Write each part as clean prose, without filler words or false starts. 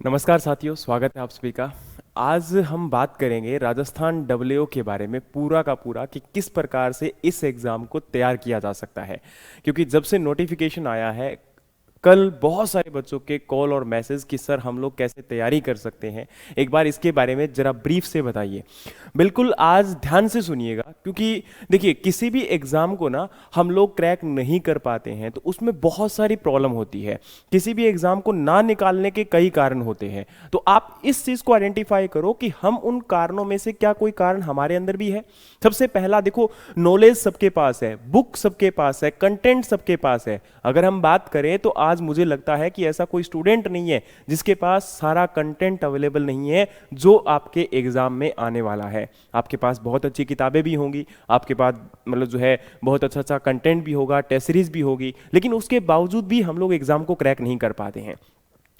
नमस्कार साथियों, स्वागत है आप सभी का। आज हम बात करेंगे राजस्थान डब्ल्यूओ के बारे में पूरा का पूरा कि किस प्रकार से इस एग्ज़ाम को तैयार किया जा सकता है। क्योंकि जब से नोटिफिकेशन आया है, कल बहुत सारे बच्चों के कॉल और मैसेज कि सर हम लोग कैसे तैयारी कर सकते हैं, एक बार इसके बारे में जरा ब्रीफ से बताइए। बिल्कुल आज ध्यान से सुनिएगा, क्योंकि देखिए किसी भी एग्ज़ाम को ना हम लोग क्रैक नहीं कर पाते हैं तो उसमें बहुत सारी प्रॉब्लम होती है। किसी भी एग्ज़ाम को ना निकालने के कई कारण होते हैं, तो आप इस चीज़ को आइडेंटिफाई करो कि हम उन कारणों में से क्या कोई कारण हमारे अंदर भी है। सबसे पहला देखो, नॉलेज सबके पास है, बुक सबके पास है, कंटेंट सबके पास है। अगर हम बात करें तो आज मुझे लगता है कि ऐसा कोई स्टूडेंट नहीं है जिसके पास सारा कंटेंट अवेलेबल नहीं है जो आपके एग्जाम में आने वाला है। आपके पास बहुत अच्छी किताबें भी होंगी, आपके पास मतलब जो है बहुत अच्छा अच्छा कंटेंट भी होगा, टेस्ट सीरीज भी होगी, लेकिन उसके बावजूद भी हम लोग एग्जाम को क्रैक नहीं कर पाते हैं।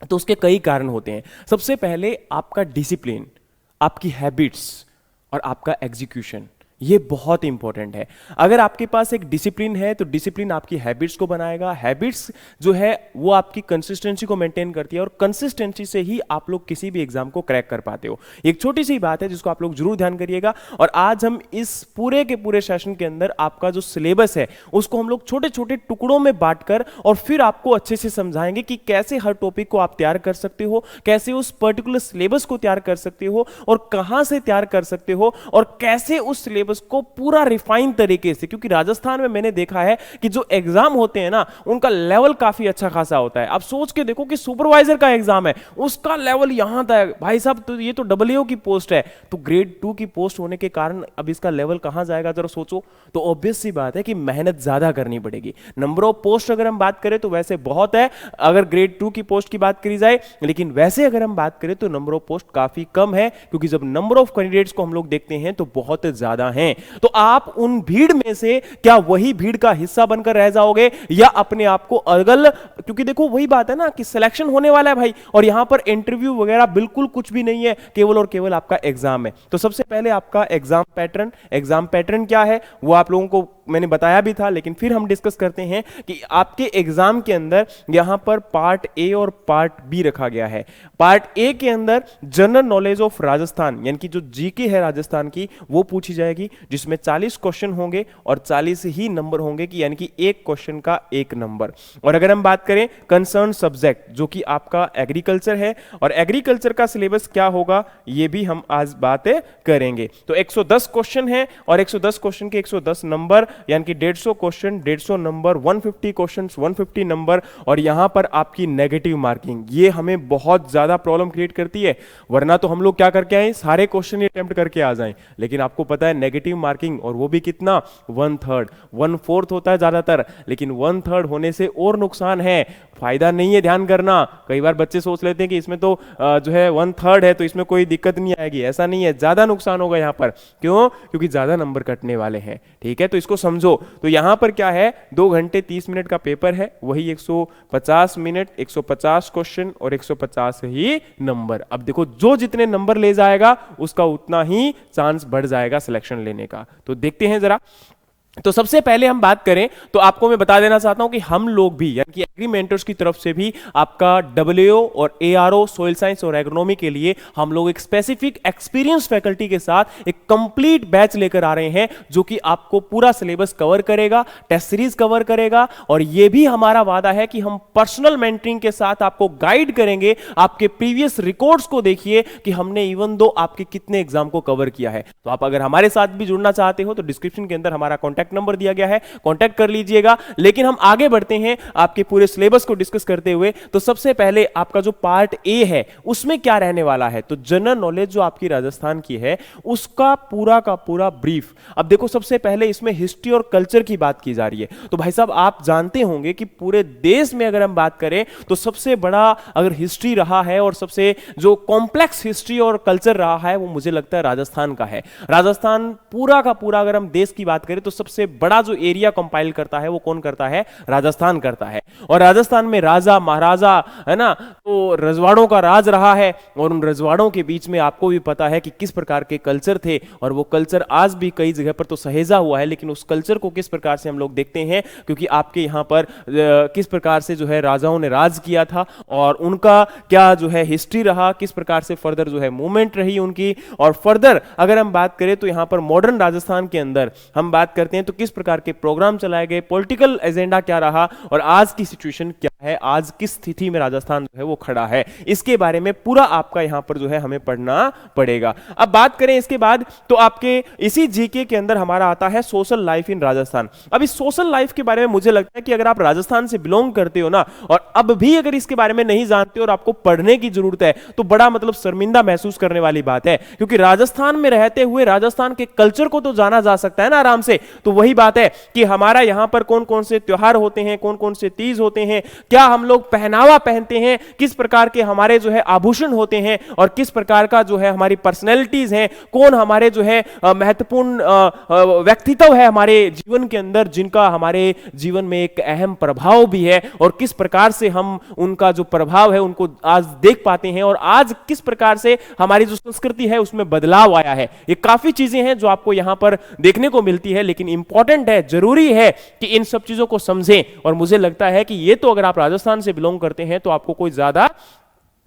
तो उसके कई कारण होते हैं। सबसे पहले आपका डिसिप्लिन, आपकी हैबिट्स और आपका एग्जीक्यूशन, ये बहुत इंपॉर्टेंट है। अगर आपके पास एक डिसिप्लिन है तो डिसिप्लिन आपकी हैबिट्स को बनाएगा, हैबिट्स जो है वो आपकी कंसिस्टेंसी को मेंटेन करती है और कंसिस्टेंसी से ही आप लोग किसी भी एग्जाम को क्रैक कर पाते हो। एक छोटी सी बात है जिसको आप लोग जरूर ध्यान करिएगा। और आज हम इस पूरे के पूरे सेशन के अंदर आपका जो सिलेबस है उसको हम लोग छोटे छोटे टुकड़ों में बांटकर और फिर आपको अच्छे से समझाएंगे कि कैसे हर टॉपिक को आप तैयार कर सकते हो, कैसे उस पर्टिकुलर सिलेबस को तैयार कर सकते हो और कहां से तैयार कर सकते हो और कैसे उस सिलेबस को पूरा रिफाइन तरीके से। क्योंकि राजस्थान में मैंने देखा है कि जो एग्जाम होते हैं ना उनका लेवल काफी अच्छा खासा होता है। आप सोच के देखो कि सुपरवाइजर का एग्जाम है, उसका लेवल यहां तक भाई साहब, तो ये तो डब्ल्यूओ की पोस्ट है, तो ग्रेड 2 की पोस्ट होने के कारण अब इसका लेवल कहां जाएगा जरा सोचो। तो ऑब्वियस सी बात है कि मेहनत ज्यादा करनी पड़ेगी। नंबर ऑफ पोस्ट अगर हम बात करें तो वैसे बहुत है अगर ग्रेड 2 की पोस्ट की बात करी जाए, लेकिन वैसे अगर हम बात करें तो नंबर ऑफ पोस्ट काफी कम है, क्योंकि जब नंबर ऑफ कैंडिडेट्स को हम लोग देखते हैं तो बहुत ज्यादा हैं। तो आप उन भीड़ में से क्या वही भीड़ का हिस्सा बनकर रह जाओगे या अपने आप को अगल, क्योंकि देखो वही बात है ना कि सिलेक्शन होने वाला है भाई, और यहां पर इंटरव्यू वगैरह बिल्कुल कुछ भी नहीं है, केवल और केवल आपका एग्जाम है। तो सबसे पहले आपका एग्जाम पैटर्न क्या है वो आप लोगों को मैंने बताया भी था, लेकिन फिर हम डिस्कस करते हैं कि आपके एग्जाम के अंदर यहां पर पार्ट ए और पार्ट बी रखा गया है। पार्ट ए के अंदर जनरल नॉलेज ऑफ राजस्थान यानी कि जो जीके है राजस्थान की वो पूछी जाएगी, जिसमें 40 क्वेश्चन होंगे और 40 ही नंबर होंगे, कि यानी कि एक क्वेश्चन का एक नंबर। और अगर हम बात करें कंसर्न सब्जेक्ट जो कि आपका एग्रीकल्चर है, और एग्रीकल्चर का सिलेबस क्या होगा ये भी हम आज बात करेंगे। तो 110 क्वेश्चन है और 110 क्वेश्चन के 110 नंबर, यानी कि 150 क्वेश्चन 150 नंबर, 150 क्वेश्चन 150 नंबर। और यहां पर आपकी नेगेटिव मार्किंग, ये हमें बहुत ज्यादा प्रॉब्लम क्रिएट करती है। वरना तो हम लोग क्या करके आए, सारे क्वेश्चन अटेम्प्ट करके आ जाएं, लेकिन आपको पता है नेगेटिव मार्किंग, और वो भी कितना, 1/3, 1/4 होता है ज्यादातर, लेकिन 1/3 होने से और नुकसान है, फायदा नहीं है। ध्यान करना, कई बार बच्चे सोच लेते हैं कि इसमें तो जो है 1/3 है तो इसमें कोई दिक्कत नहीं आएगी, ऐसा नहीं है, ज्यादा नुकसान होगा यहां पर। क्यों? क्योंकि ज्यादा नंबर कटने वाले हैं। ठीक है, तो इसको समझो। तो यहां पर क्या है, 2 घंटे 30 मिनट का पेपर है, वही 150 मिनट, 150 क्वेश्चन और 150 ही नंबर। अब देखो जो जितने नंबर ले जाएगा उसका उतना ही चांस बढ़ जाएगा सिलेक्शन लेने का। तो देखते हैं जरा। तो सबसे पहले हम बात करें तो आपको मैं बता देना चाहता हूं कि हम लोग भी यानी कि एग्री मेंटर्स की तरफ से भी आपका डब्ल्यूओ और एआरओ सॉइल साइंस और एग्रोनॉमी के लिए हम लोग एक स्पेसिफिक एक्सपीरियंस फैकल्टी के साथ एक कंप्लीट बैच लेकर आ रहे हैं, जो कि आपको पूरा सिलेबस कवर करेगा, टेस्ट सीरीज कवर करेगा, और यह भी हमारा वादा है कि हम पर्सनल मेंटरिंग के साथ आपको गाइड करेंगे। आपके प्रीवियस रिकॉर्ड्स को देखिए कि हमने इवन दो आपके कितने एग्जाम को कवर किया है। तो आप अगर हमारे साथ भी जुड़ना चाहते हो तो डिस्क्रिप्शन के अंदर हमारा कॉन्टैक्ट नंबर दिया गया है, कांटेक्ट कर लीजिएगा। लेकिन हम आगे बढ़ते हैं आपके पूरे सिलेबस को डिस्कस करते हुए। तो सबसे पहले आपका जो पार्ट ए है उसमें क्या रहने वाला है, तो जनरल नॉलेज जो आपकी राजस्थान की है उसका पूरा का पूरा ब्रीफ। अब देखो सबसे पहले इसमें हिस्ट्री और कल्चर की बात की जा रही है। तो भाई साहब आप जानते होंगे कि पूरे देश में अगर हम बात करें तो सबसे बड़ा अगर हिस्ट्री रहा है और सबसे जो कॉम्प्लेक्स हिस्ट्री और कल्चर रहा है वो मुझे लगता है राजस्थान का है। राजस्थान पूरा का पूरा अगर हम देश की बात करें तो सबसे सबसे बड़ा जो एरिया कंपाइल करता है वो कौन करता है? राजस्थान करता है। और राजस्थान में राजा महाराजा है ना, तो रजवाड़ों का राज रहा है, और उन रजवाड़ों के बीच में आपको भी पता है कि किस प्रकार के कल्चर थे, और वो कल्चर आज भी कई जगह पर तो सहेजा हुआ है, लेकिन उस कल्चर को किस प्रकार से हम लोग देखते हैं, क्योंकि आपके यहाँ पर किस प्रकार से जो है राजाओं ने राज किया था, और उनका क्या जो है हिस्ट्री रहा, किस प्रकार से फर्दर जो है मूवमेंट रही उनकी, और फर्दर अगर हम बात करें तो यहाँ पर मॉडर्न राजस्थान के अंदर हम बात करते हैं तो किस प्रकार के प्रोग्राम चलाए गए, पॉलिटिकल एजेंडा क्या रहा, और आज की सिचुएशन क्या है, आज किस स्थिति में राजस्थान जो है वो खड़ा है, इसके बारे में पूरा आपका यहां पर जो है हमें पढ़ना पड़ेगा। अब बात करें इसके बाद तो आपके इसी जीके के अंदर हमारा आता है सोशल लाइफ इन राजस्थान। अब इस सोशल लाइफ के बारे में मुझे लगता है कि अगर आप राजस्थान से बिलोंग करते हो ना, और अब भी अगर इसके बारे में नहीं जानते और आपको पढ़ने की जरूरत है, तो बड़ा मतलब शर्मिंदा महसूस करने वाली बात है, क्योंकि राजस्थान में रहते हुए राजस्थान के कल्चर को तो जाना जा सकता है ना आराम से। तो वही बात है कि हमारा यहां पर कौन कौन से त्योहार होते हैं, कौन कौन से तीज होते हैं, क्या हम लोग पहनावा पहनते हैं, किस प्रकार के हमारे जो है आभूषण होते हैं, और किस प्रकार का जो है हमारी पर्सनैलिटीज हैं, कौन हमारे जो है महत्वपूर्ण व्यक्तित्व है हमारे जीवन के अंदर, जिनका हमारे जीवन में एक अहम प्रभाव भी है, और किस प्रकार से हम उनका जो प्रभाव है उनको आज देख पाते हैं, और आज किस प्रकार से हमारी जो संस्कृति है उसमें बदलाव आया है। ये काफी चीजें हैं जो आपको यहां पर देखने को मिलती है, लेकिन इंपॉर्टेंट है, जरूरी है कि इन सब चीजों को समझें। और मुझे लगता है कि ये तो अगर आप राजस्थान से बिलोंग करते हैं तो आपको कोई ज्यादा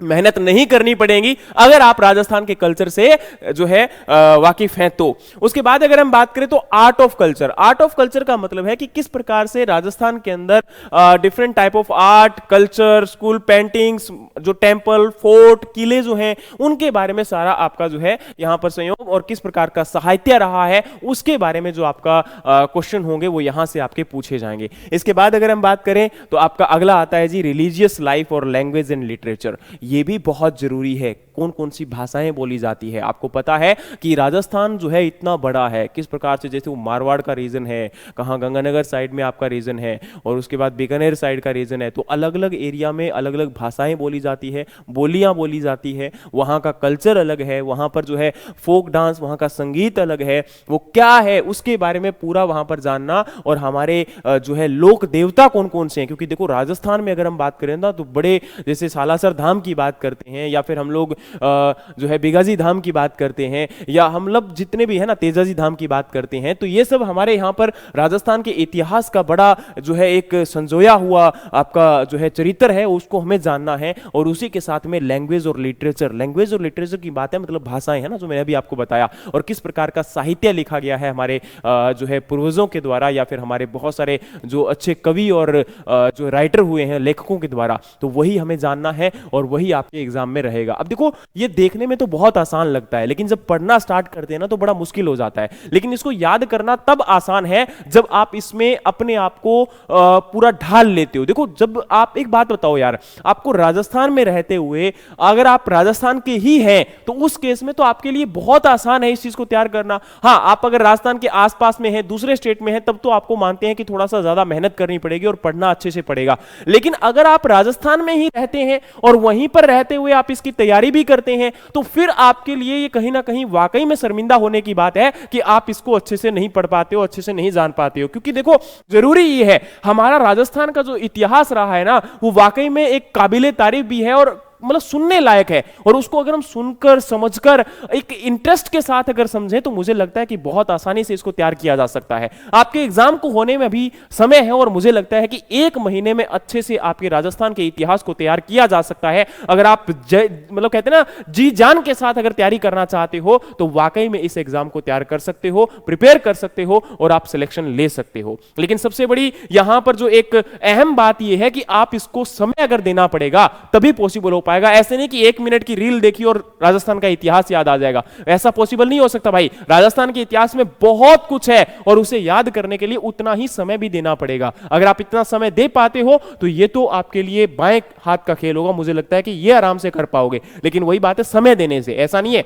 मेहनत नहीं करनी पड़ेगी अगर आप राजस्थान के कल्चर से जो है वाकिफ हैं तो। उसके बाद अगर हम बात करें तो art of culture. Art of culture का मतलब है कि किस प्रकार से राजस्थान के अंदर different type of art culture, school paintings, जो टेंपल फोर्ट किले जो हैं उनके बारे में सारा आपका जो है यहां पर संयोग, और किस प्रकार का साहित्य रहा है उसके बारे में जो आपका क्वेश्चन होंगे वो यहां से आपके पूछे जाएंगे। इसके बाद अगर हम बात करें तो आपका अगला आता है जी रिलीजियस लाइफ और लैंग्वेज एंड लिटरेचर। ये भी बहुत जरूरी है, कौन कौन सी भाषाएं बोली जाती है। आपको पता है कि राजस्थान जो है इतना बड़ा है, किस प्रकार से, जैसे वो मारवाड़ का रीजन है, कहाँ गंगानगर साइड में आपका रीजन है, और उसके बाद बीकानेर साइड का रीजन है, तो अलग अलग एरिया में अलग अलग भाषाएं बोली जाती है, बोलियां बोली जाती है, वहाँ का कल्चर अलग है, वहाँ पर जो है फोक डांस, वहाँ का संगीत अलग है, वो क्या है उसके बारे में पूरा वहाँ पर जानना, और हमारे जो है लोक देवता कौन कौन से हैं, क्योंकि देखो राजस्थान में अगर हम बात करें ना तो बड़े, जैसे सालासर धाम की बात करते हैं, या फिर हम लोग जो है बिगाजी धाम की बात करते हैं, या हम लोग जितने भी है ना तेजाजी धाम की बात करते हैं, तो ये सब हमारे यहाँ पर राजस्थान के इतिहास का बड़ा जो है एक संजोया हुआ आपका जो है चरित्र है, उसको हमें जानना है। और उसी के साथ में लैंग्वेज और लिटरेचर, लैंग्वेज और लिटरेचर की बात है मतलब भाषाएं है ना, जो मैंने अभी आपको बताया, और किस प्रकार का साहित्य लिखा गया है हमारे जो है पूर्वजों के द्वारा, या फिर हमारे बहुत सारे जो अच्छे कवि और जो राइटर हुए हैं लेखकों के द्वारा, तो वही हमें जानना है और वही आपके एग्जाम में रहेगा। अब देखो ये देखने में तो बहुत आसान लगता है, लेकिन जब पढ़ना स्टार्ट करते हैं ना तो बड़ा मुश्किल हो जाता है, लेकिन इसको याद करना तब आसान है जब आप इसमें अपने आप को पूरा ढाल लेते हो। देखो जब आप, एक बात बताओ यार, आपको राजस्थान में रहते हुए अगर आप राजस्थान के ही हैं तो उस केस में तो आपके लिए बहुत आसान है इस चीज को तैयार करना। हाँ, आप अगर राजस्थान के आसपास में हैं, दूसरे स्टेट में हैं, तब तो आपको मानते हैं कि थोड़ा सा ज्यादा मेहनत करनी पड़ेगी और पढ़ना अच्छे से पड़ेगा। लेकिन अगर आप राजस्थान में ही रहते हैं और वहीं पर रहते हुए आप इसकी तैयारी भी करते हैं, तो फिर आपके लिए ये कहीं ना कहीं वाकई में शर्मिंदा होने की बात है कि आप इसको अच्छे से नहीं पढ़ पाते हो, अच्छे से नहीं जान पाते हो। क्योंकि देखो जरूरी ये है, हमारा राजस्थान का जो इतिहास रहा है ना, वो वाकई में एक काबिले तारीफ भी है और मतलब सुनने लायक है, और उसको अगर हम सुनकर समझकर एक इंटरेस्ट के साथ अगर समझें तो मुझे लगता है कि बहुत आसानी से इसको तैयार किया जा सकता है। आपके एग्जाम को होने में अभी समय है और मुझे लगता है कि 1 महीने में अच्छे से आपके राजस्थान के इतिहास को तैयार किया जा सकता है। अगर आप मतलब कहते हैं ना जी जान के साथ अगर तैयारी करना चाहते हो तो वाकई में इस एग्जाम को तैयार कर सकते हो, प्रिपेयर कर सकते हो और आप सिलेक्शन ले सकते हो। लेकिन सबसे बड़ी यहां पर जो एक अहम बात यह है कि आप इसको समय अगर देना पड़ेगा तभी पॉसिबल हो पाएगा। ऐसे नहीं कि 1 मिनट की रील देखी और राजस्थान का इतिहास याद आ जाएगा, ऐसा पॉसिबल नहीं हो सकता भाई। राजस्थान के इतिहास में बहुत कुछ है और उसे याद करने के लिए उतना ही समय भी देना पड़ेगा। अगर आप इतना समय दे पाते हो तो ये तो आपके लिए बाएं हाथ का खेल होगा, मुझे लगता है कि ये आराम से कर पाओगे। लेकिन वही बात है समय देने से, ऐसा नहीं है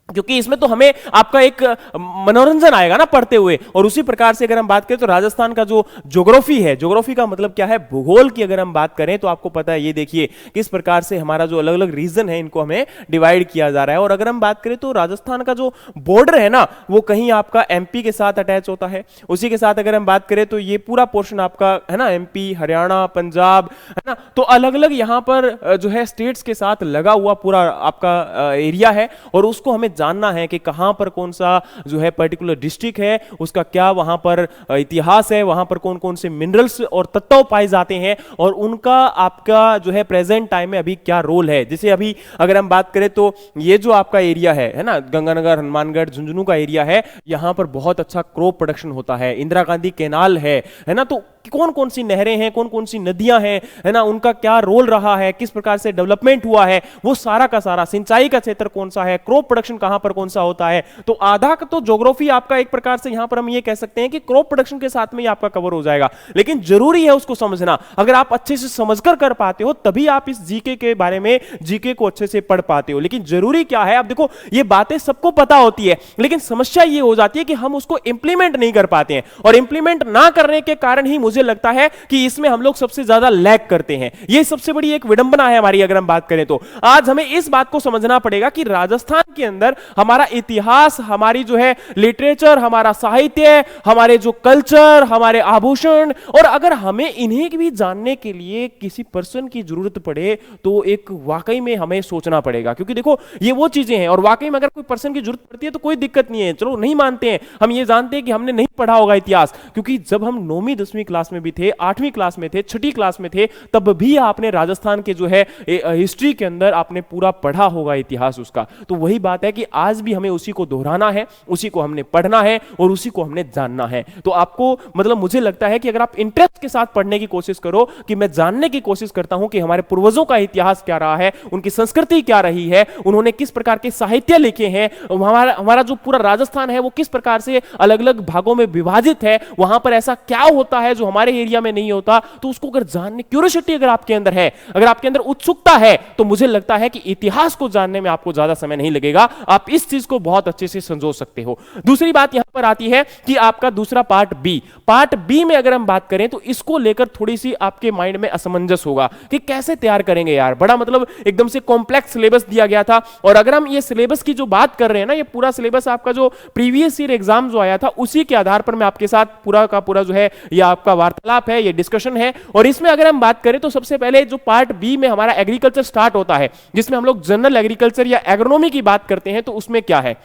क्योंकि इसमें तो हमें आपका एक मनोरंजन आएगा ना पढ़ते हुए। और उसी प्रकार से अगर हम बात करें तो राजस्थान का जो ज्योग्राफी है, ज्योग्राफी का मतलब क्या है, भूगोल की अगर हम बात करें तो आपको पता है, ये देखिए किस प्रकार से हमारा जो अलग अलग रीजन है इनको हमें डिवाइड किया जा रहा है। और अगर हम बात करें तो राजस्थान का जो बॉर्डर है ना, वो कहीं आपका एमपी के साथ अटैच होता है। उसी के साथ अगर हम बात करें तो ये पूरा पोर्शन आपका है ना, एमपी, हरियाणा, पंजाब, है ना, तो अलग अलग यहां पर जो है स्टेट्स के साथ लगा हुआ पूरा आपका एरिया है। और उसको हमें जानना है कि कहां पर कौन सा जो है पर्टिकुलर डिस्ट्रिक्ट है, उसका क्या वहां पर इतिहास है, वहां पर कौन कौन से मिनरल्स और तत्व पाए जाते हैं, और उनका आपका जो है प्रेजेंट टाइम में अभी क्या रोल है। जैसे अभी अगर हम बात करें तो ये जो आपका एरिया है ना, गंगानगर, हनुमानगढ़, झुंझुनू का एरिया है, यहां पर बहुत अच्छा क्रॉप प्रोडक्शन होता है, इंदिरा गांधी कैनाल है ना, तो कौन कौन सी नहरें हैं, कौन कौन सी नदियां हैं, है ना, उनका क्या रोल रहा है, किस प्रकार से डेवलपमेंट हुआ है, वो सारा का सारा, सिंचाई का क्षेत्र कौन सा है, क्रॉप प्रोडक्शन कहां पर कौन सा होता है। तो आधा का तो ज्योग्राफी आपका एक प्रकार से यहां पर हम ये कह सकते हैं कि क्रॉप प्रोडक्शन के साथ में ही आपका कवर हो जाएगा। लेकिन जरूरी है उसको समझना, अगर आप अच्छे से समझकर कर पाते हो तभी आप इस जीके के बारे में, जीके को अच्छे से पढ़ पाते हो। लेकिन जरूरी क्या है, आप देखो ये बातें सबको पता होती है, लेकिन समस्या ये हो जाती है कि हम उसको इंप्लीमेंट नहीं कर पाते हैं। और इंप्लीमेंट ना करने के कारण ही मुझे लगता है कि इसमें हम लोग सबसे ज्यादा लैग करते हैं। यह सबसे बड़ी एक विडंबना है हमारी। अगर हम बात करें तो आज हमें इस बात को समझना पड़ेगा कि राजस्थान के अंदर हमारा इतिहास, हमारी जो है लिटरेचर, हमारा साहित्य, हमारे जो कल्चर, हमारे आभूषण, और अगर हमें इन्हें भी जानने के लिए किसी पर्सन की जरूरत पड़े तो एक वाकई में हमें सोचना पड़ेगा। क्योंकि देखो ये वो चीजें हैं, और वाकई में अगर कोई पर्सन की जरूरत पड़ती है तो कोई दिक्कत नहीं है, चलो नहीं मानते हैं, हम ये जानते हैं कि हमने नहीं पढ़ा होगा इतिहास। क्योंकि जब हम 9वीं 10वीं क्लास में भी थे, 8वीं क्लास में थे, 6ठी क्लास में थे, तब भी आपने राजस्थान के जो है हिस्ट्री के अंदर आपने पूरा पढ़ा होगा इतिहास उसका। तो वही बात है कि आज भी हमें उसी को दोहराना है, उसी को हमने पढ़ना है और उसी को हमने जानना है। तो आपको मतलब मुझे लगता है कि अगर आप इंटरेस्ट के साथ पढ़ने की कोशिश करो, कि मैं जानने की कोशिश करता हूं कि हमारे पूर्वजों का इतिहास क्या रहा है, उनकी संस्कृति क्या रही है, उन्होंने किस प्रकार के साहित्य लिखे हैं, हमारा जो पूरा राजस्थान है वो किस प्रकार से अलग अलग भागों में विभाजित है, वहां पर ऐसा क्या होता है जो हमारे एरिया में नहीं होता, तो उसको अगर जानने, क्यूरियोसिटी अगर आपके अंदर है, अगर आपके अंदर उत्सुकता है, तो मुझे लगता है कि इतिहास को जानने में आपको ज्यादा समय नहीं लगेगा, आप इस चीज को बहुत अच्छे से समझो सकते हो। दूसरी बात यहां पर आती है कि आपका दूसरा पार्ट बी में अगर हम बात करें तो इसको लेकर थोड़ी सी आपके माइंड में असमंजस होगा कि कैसे तैयार करेंगे यार, बड़ा मतलब एकदम से कॉम्प्लेक्स सिलेबस दिया गया था। और अगर हम ये सिलेबस की जो बात कर रहे हैं ना, ये पूरा सिलेबस आपका जो प्रीवियस ईयर एग्जाम जो आया था उसी के आधार पर मैं आपके साथ पूरा का पूरा जो है ये आपका वार्तालाप है, ये डिस्कशन है। और इसमें अगर हम बात करें तो सबसे पहले जो पार्ट बी में हमारा एग्रीकल्चर स्टार्ट होता है, जिसमें हम लोग जनरल एग्रीकल्चर या एग्रोनॉमी की बात करते हैं, तो उसमें क्या है,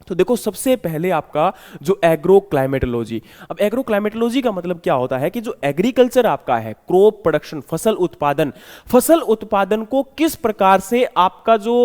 तो देखो सबसे पहले आपका जो एग्रो क्लाइमेटोलॉजी। अब एग्रो क्लाइमेटोलॉजी का मतलब क्या होता है कि जो एग्रीकल्चर आपका है, क्रॉप प्रोडक्शन, फसल उत्पादन को किस प्रकार से आपका जो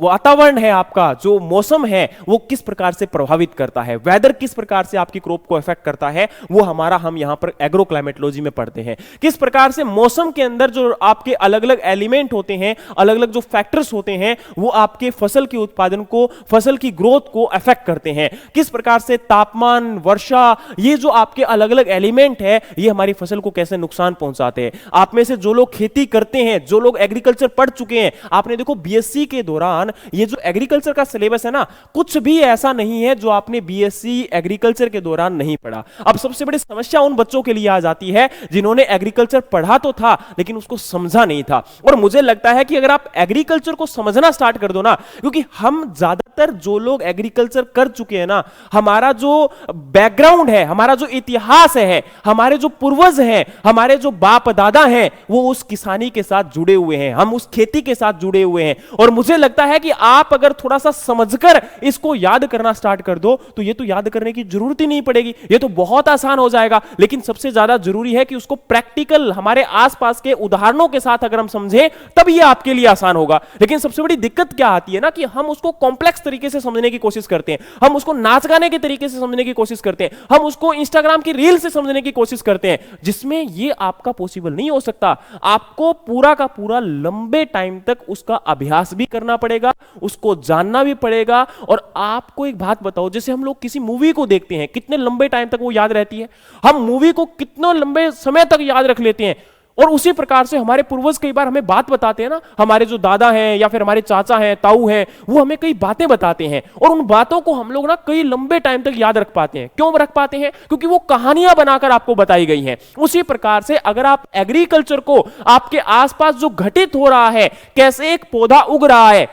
वातावरण है, आपका जो मौसम है, वो किस प्रकार से प्रभावित करता है, वेदर किस प्रकार से आपकी क्रॉप को इफेक्ट करता है, वो हमारा हम यहां पर एग्रो क्लाइमेटोलॉजी में पढ़ते हैं। किस प्रकार से मौसम के अंदर जो आपके अलग अलग एलिमेंट होते हैं, अलग अलग जो फैक्टर्स होते हैं, वो आपके फसल के उत्पादन को, फसल की ग्रोथ को अफेक्ट करते हैं। किस प्रकार से तापमान, वर्षा, ये जो आपके अलग अलग एलिमेंट है, ये हमारी फसल को कैसे नुकसान पहुंचाते हैं। आप में से जो लोग खेती करते हैं, जो लोग एग्रीकल्चर पढ़ चुके हैं, आपने देखो बीएससी के दौरान ये जो एग्रीकल्चर का सिलेबस है ना, कुछ भी ऐसा नहीं है जो आपने बीएससी एग्रीकल्चर के दौरान नहीं पढ़ा। अब सबसे बड़ी समस्या उन बच्चों के लिए आ जाती है जिन्होंने एग्रीकल्चर पढ़ा तो था लेकिन उसको समझा नहीं था। और मुझे लगता है कि अगर आप एग्रीकल्चर को समझना स्टार्ट कर दो ना, क्योंकि हम ज्यादातर जो लोग एग्रीकल्चर कर चुके हैं ना, हमारा जो बैकग्राउंड है, हमारा जो इतिहास है, हमारे जो पूर्वज हैं, हमारे जो बाप दादा हैं, वो उस किसानी के साथ जुड़े हुए हैं, हम उस खेती के साथ जुड़े हुए हैं। और मुझे लगता है कि आप अगर थोड़ा सा समझकर इसको याद करना स्टार्ट कर दो तो ये तो याद करने की जरूरत ही नहीं पड़ेगी, ये तो बहुत आसान हो जाएगा। लेकिन सबसे ज्यादा जरूरी है कि उसको प्रैक्टिकल, हमारे आसपास के उदाहरणों के साथ अगर हम समझें तब ये आपके लिए आसान होगा। लेकिन सबसे बड़ी दिक्कत क्या आती है ना, कि हम उसको कॉम्प्लेक्स तरीके से समझने की कोशिश करते हैं, हम उसको नाच गाने के तरीके से समझने की कोशिश करते हैं, हम उसको इंस्टाग्राम की रील से समझने की कोशिश करते हैं, जिसमें ये आपका पॉसिबल नहीं हो सकता। आपको पूरा का पूरा लंबे टाइम तक उसका अभ्यास भी करना पड़ेगा, उसको जानना भी पड़ेगा। और आपको एक बात बताओ, जैसे हम लोग किसी मूवी को देखते हैं, कितने लंबे टाइम तक वो याद रहती है, हम मूवी को कितने लंबे समय तक याद रख लेते हैं, और उसी प्रकार से हमारे पूर्वज कई बार हमें बात बताते हैं ना, हमारे जो दादा हैं या फिर हमारे चाचा हैं, ताऊ हैं, वो हमें कई बातें बताते हैं और उन बातों को हम लोग ना कई लंबे टाइम तक याद रख पाते हैं। क्यों रख पाते हैं? क्योंकि वो कहानियां बनाकर आपको बताई गई हैं। उसी प्रकार से अगर आप एग्रीकल्चर को आपके आसपास जो घटित हो रहा है, कैसे एक पौधा उग रहा है,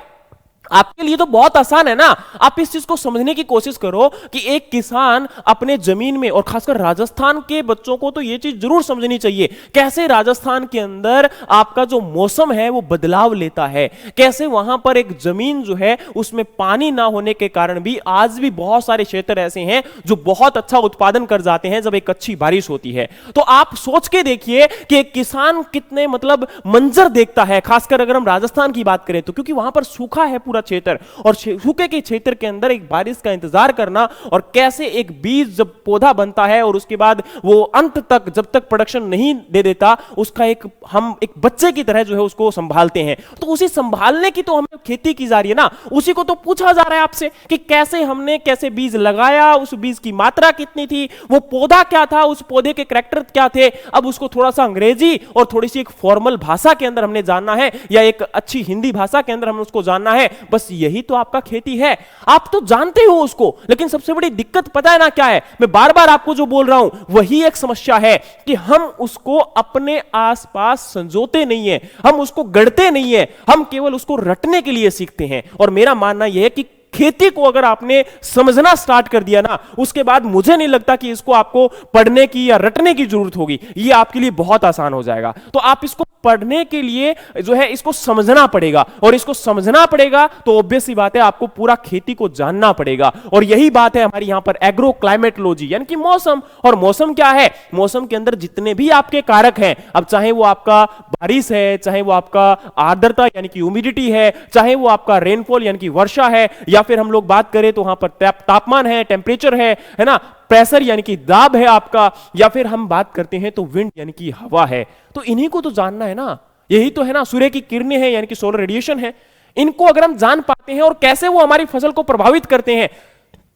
आपके लिए तो बहुत आसान है ना। आप इस चीज को समझने की कोशिश करो कि एक किसान अपने जमीन में, और खासकर राजस्थान के बच्चों को तो यह चीज जरूर समझनी चाहिए, कैसे राजस्थान के अंदर आपका जो मौसम है वो बदलाव लेता है, कैसे वहां पर एक जमीन जो है उसमें पानी ना होने के कारण भी आज भी बहुत सारे क्षेत्र ऐसे हैं जो बहुत अच्छा उत्पादन कर जाते हैं जब एक अच्छी बारिश होती है। तो आप सोच के देखिए कि एक किसान कितने मतलब मंजर देखता है, खासकर अगर हम राजस्थान की बात करें तो, क्योंकि वहां पर सूखा है पूरा क्षेत्र, और सूखे के क्षेत्र के अंदर एक बारिश का इंतजार करना, और कैसे एक बीज जब पौधा बनता है और उसके बाद वो अंत तक जब तक प्रोडक्शन नहीं दे देता, उसका हम एक बच्चे की तरह जो है उसको संभालते हैं। तो उसी संभालने की तो हमें खेती की जा रही है ना, उसी को तो पूछा जा रहा है आपसे कि कैसे बीज लगाया, उस बीज की मात्रा कितनी थी, वो पौधा क्या था, उस पौधे के कैरेक्टर क्या थे। अब उसको थोड़ा सा अंग्रेजी और थोड़ी सी एक फॉर्मल भाषा के अंदर हमने जानना है, या एक अच्छी हिंदी भाषा के अंदर हमें उसको जानना है। बस यही तो आपका खेती है, आप तो जानते हो उसको। लेकिन सबसे बड़ी दिक्कत पता है ना क्या है? मैं बार बार आपको जो बोल रहा हूं वही एक समस्या है कि हम उसको अपने आसपास संजोते नहीं है, हम उसको गढ़ते नहीं है, हम केवल उसको रटने के लिए सीखते हैं। और मेरा मानना यह है कि खेती को अगर आपने समझना स्टार्ट कर दिया ना, उसके बाद मुझे नहीं लगता कि इसको आपको पढ़ने की या रटने की जरूरत होगी, ये आपके लिए बहुत आसान हो जाएगा। तो आप इसको पढ़ने के लिए जो है इसको समझना पड़ेगा, और इसको समझना पड़ेगा तो ऑब्वियस सी बात है आपको पूरा खेती को जानना पड़ेगा। और यही बात है हमारी यहां पर एग्रो क्लाइमेटोलॉजी, यानी कि मौसम। और मौसम क्या है? मौसम के अंदर जितने भी आपके कारक हैं, अब चाहे वो आपका बारिश है, चाहे वो आपका आर्द्रता यानी कि ह्यूमिडिटी है, चाहे वो आपका रेनफॉल यानी कि वर्षा है, या फिर हम लोग बात करें तो वहां पर तापमान है, टेम्परेचर है ना, प्रेशर यानी कि दाब है आपका, या फिर हम बात करते हैं तो विंड यानी कि हवा है। तो इन्हीं को तो जानना है ना, यही तो है ना, सूर्य की किरणें हैं यानी कि सोलर रेडिएशन है। इनको अगर हम जान पाते हैं और कैसे वो हमारी फसल को प्रभावित करते हैं,